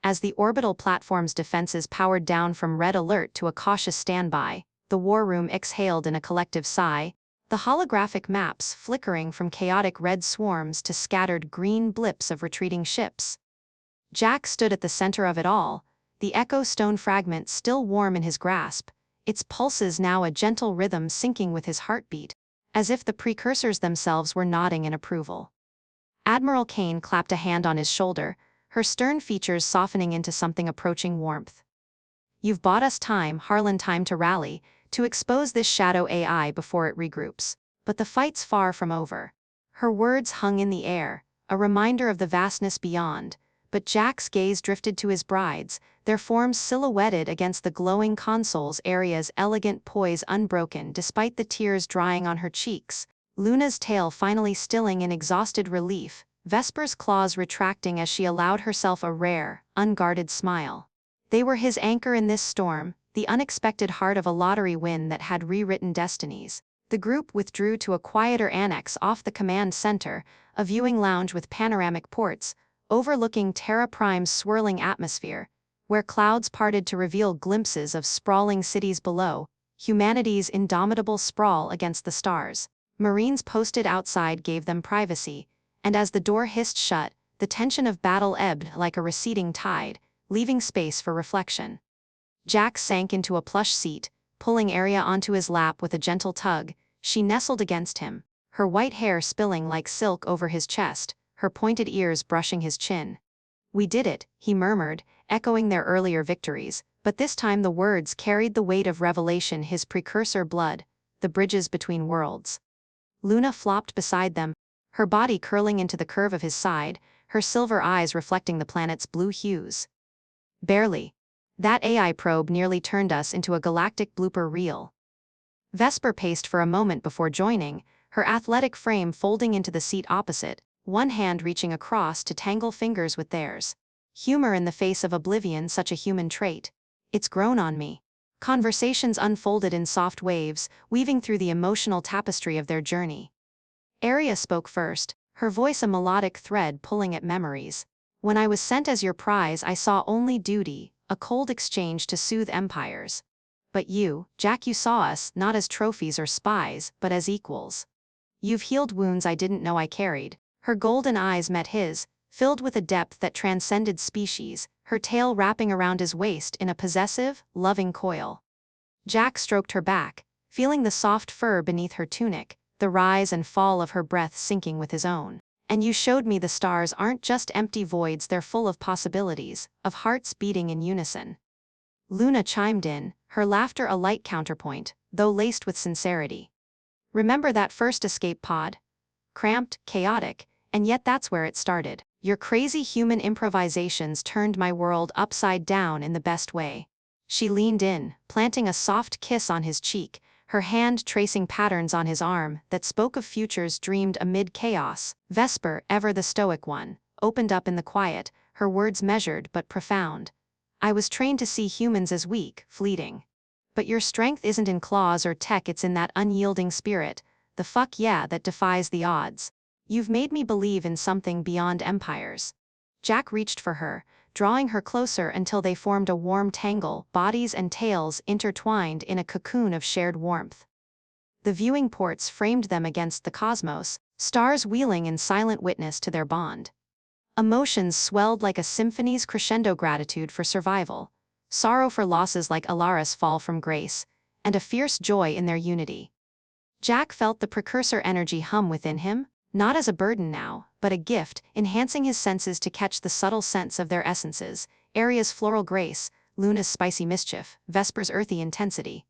As the orbital platform's defenses powered down from red alert to a cautious standby, the war room exhaled in a collective sigh, the holographic maps flickering from chaotic red swarms to scattered green blips of retreating ships. Jack stood at the center of it all, the echo stone fragment still warm in his grasp, its pulses now a gentle rhythm syncing with his heartbeat, as if the precursors themselves were nodding in approval. Admiral Kane clapped a hand on his shoulder, her stern features softening into something approaching warmth. You've bought us time, Harlan, time to rally, to expose this shadow AI before it regroups. But the fight's far from over. Her words hung in the air, a reminder of the vastness beyond, but Jack's gaze drifted to his brides, their forms silhouetted against the glowing consoles. Aria's elegant poise unbroken despite the tears drying on her cheeks, Luna's tail finally stilling in exhausted relief, Vesper's claws retracting as she allowed herself a rare, unguarded smile. They were his anchor in this storm, the unexpected heart of a lottery win that had rewritten destinies. The group withdrew to a quieter annex off the command center, a viewing lounge with panoramic ports, overlooking Terra Prime's swirling atmosphere, where clouds parted to reveal glimpses of sprawling cities below, humanity's indomitable sprawl against the stars. Marines posted outside gave them privacy, and as the door hissed shut, the tension of battle ebbed like a receding tide, leaving space for reflection. Jack sank into a plush seat, pulling Aria onto his lap with a gentle tug. She nestled against him, her white hair spilling like silk over his chest, her pointed ears brushing his chin. We did it, he murmured, echoing their earlier victories, but this time the words carried the weight of revelation, his precursor blood, the bridges between worlds. Luna flopped beside them, her body curling into the curve of his side, her silver eyes reflecting the planet's blue hues. Barely. That AI probe nearly turned us into a galactic blooper reel. Vesper paced for a moment before joining, her athletic frame folding into the seat opposite, one hand reaching across to tangle fingers with theirs. Humor in the face of oblivion, such a human trait. It's grown on me. Conversations unfolded in soft waves, weaving through the emotional tapestry of their journey. Aria spoke first, her voice a melodic thread pulling at memories. When I was sent as your prize, I saw only duty, a cold exchange to soothe empires. But you, Jack, you saw us not as trophies or spies, but as equals. You've healed wounds I didn't know I carried. Her golden eyes met his, filled with a depth that transcended species, her tail wrapping around his waist in a possessive, loving coil. Jack stroked her back, feeling the soft fur beneath her tunic, the rise and fall of her breath syncing with his own. And you showed me the stars aren't just empty voids, they're full of possibilities, of hearts beating in unison. Luna chimed in, her laughter a light counterpoint, though laced with sincerity. Remember that first escape pod? Cramped, chaotic, and yet that's where it started. Your crazy human improvisations turned my world upside down in the best way. She leaned in, planting a soft kiss on his cheek, her hand tracing patterns on his arm that spoke of futures dreamed amid chaos. Vesper, ever the stoic one, opened up in the quiet, her words measured but profound. I was trained to see humans as weak, fleeting. But your strength isn't in claws or tech, it's in that unyielding spirit, the fuck yeah that defies the odds. You've made me believe in something beyond empires. Jack reached for her, drawing her closer until they formed a warm tangle, bodies and tails intertwined in a cocoon of shared warmth. The viewing ports framed them against the cosmos, stars wheeling in silent witness to their bond. Emotions swelled like a symphony's crescendo, gratitude for survival, sorrow for losses like Alara's fall from grace, and a fierce joy in their unity. Jack felt the Precursor energy hum within him, not as a burden now, but a gift, enhancing his senses to catch the subtle scents of their essences, Aria's floral grace, Luna's spicy mischief, Vesper's earthy intensity.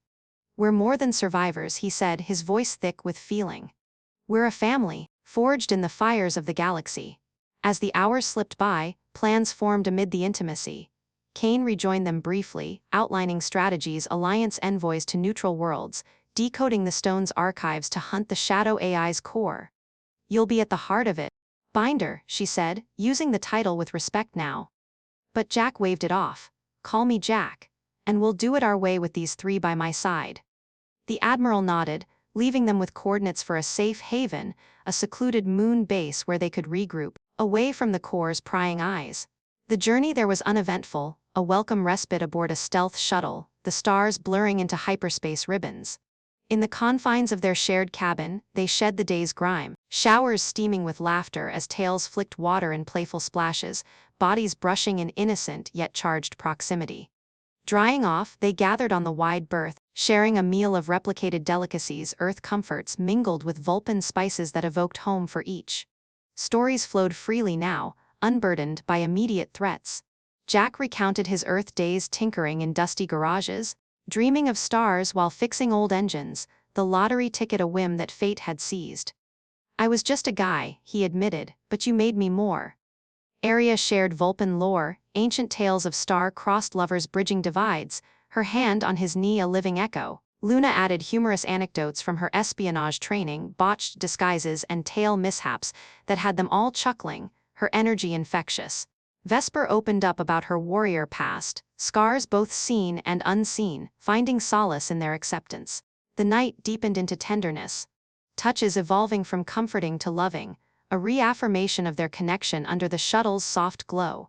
We're more than survivors, he said, his voice thick with feeling. We're a family, forged in the fires of the galaxy. As the hours slipped by, plans formed amid the intimacy. Kane rejoined them briefly, outlining strategies, alliance envoys to neutral worlds, decoding the stone's archives to hunt the shadow AI's core. You'll be at the heart of it. Binder, she said, using the title with respect now. But Jack waved it off. Call me Jack. And we'll do it our way with these three by my side. The Admiral nodded, leaving them with coordinates for a safe haven, a secluded moon base where they could regroup, away from the core's prying eyes. The journey there was uneventful, a welcome respite aboard a stealth shuttle, the stars blurring into hyperspace ribbons. In the confines of their shared cabin, they shed the day's grime, showers steaming with laughter as tails flicked water in playful splashes, bodies brushing in innocent yet charged proximity. Drying off, they gathered on the wide berth, sharing a meal of replicated delicacies, earth comforts mingled with Vulpin spices that evoked home for each. Stories flowed freely now, unburdened by immediate threats. Jack recounted his Earth days tinkering in dusty garages, dreaming of stars while fixing old engines, the lottery ticket a whim that fate had seized. I was just a guy, he admitted, but you made me more. Aria shared Vulpin lore, ancient tales of star-crossed lovers bridging divides, her hand on his knee a living echo. Luna added humorous anecdotes from her espionage training, botched disguises and tail mishaps that had them all chuckling, her energy infectious. Vesper opened up about her warrior past, scars both seen and unseen, finding solace in their acceptance. The night deepened into tenderness, touches evolving from comforting to loving, a reaffirmation of their connection under the shuttle's soft glow.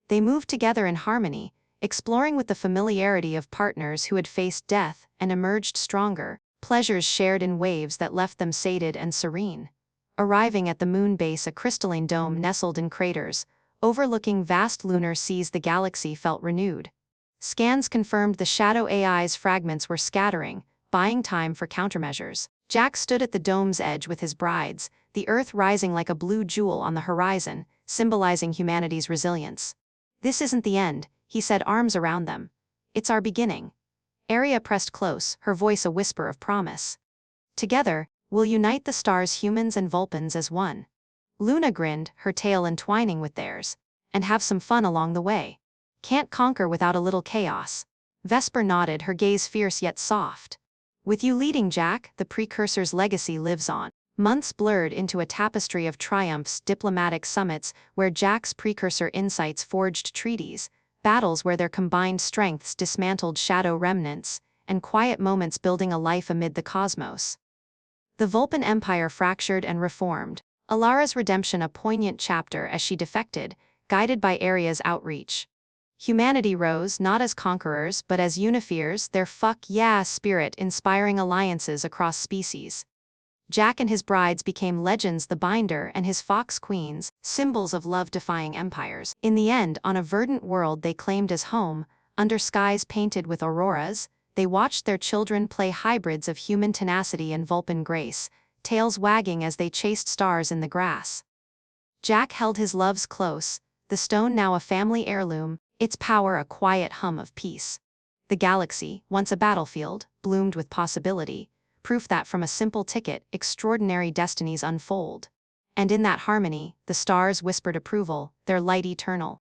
They moved together in harmony, exploring with the familiarity of partners who had faced death and emerged stronger, pleasures shared in waves that left them sated and serene. Arriving at the moon base, a crystalline dome nestled in craters, overlooking vast lunar seas, the galaxy felt renewed. Scans confirmed the shadow AI's fragments were scattering, buying time for countermeasures. Jack stood at the dome's edge with his brides, the Earth rising like a blue jewel on the horizon, symbolizing humanity's resilience. This isn't the end, he said, arms around them. It's our beginning. Aria pressed close, her voice a whisper of promise. Together, we'll unite the stars, humans and Vulpins as one. Luna grinned, her tail entwining with theirs. And have some fun along the way. Can't conquer without a little chaos. Vesper nodded, her gaze fierce yet soft. With you leading, Jack, the Precursor's legacy lives on. Months blurred into a tapestry of triumphs, diplomatic summits where Jack's Precursor insights forged treaties, battles where their combined strengths dismantled shadow remnants, and quiet moments building a life amid the cosmos. The Vulpin Empire fractured and reformed, Alara's redemption a poignant chapter as she defected, guided by Aria's outreach. Humanity rose not as conquerors but as unifiers, their fuck yeah spirit inspiring alliances across species. Jack and his brides became legends, the Binder and his fox queens, symbols of love-defying empires. In the end, on a verdant world they claimed as home, under skies painted with auroras, they watched their children play hybrids of human tenacity and Vulpin grace, tails wagging as they chased stars in the grass. Jack held his loves close, the stone now a family heirloom, its power a quiet hum of peace. The galaxy, once a battlefield, bloomed with possibility, proof that from a simple ticket, extraordinary destinies unfold. And in that harmony, the stars whispered approval, their light eternal.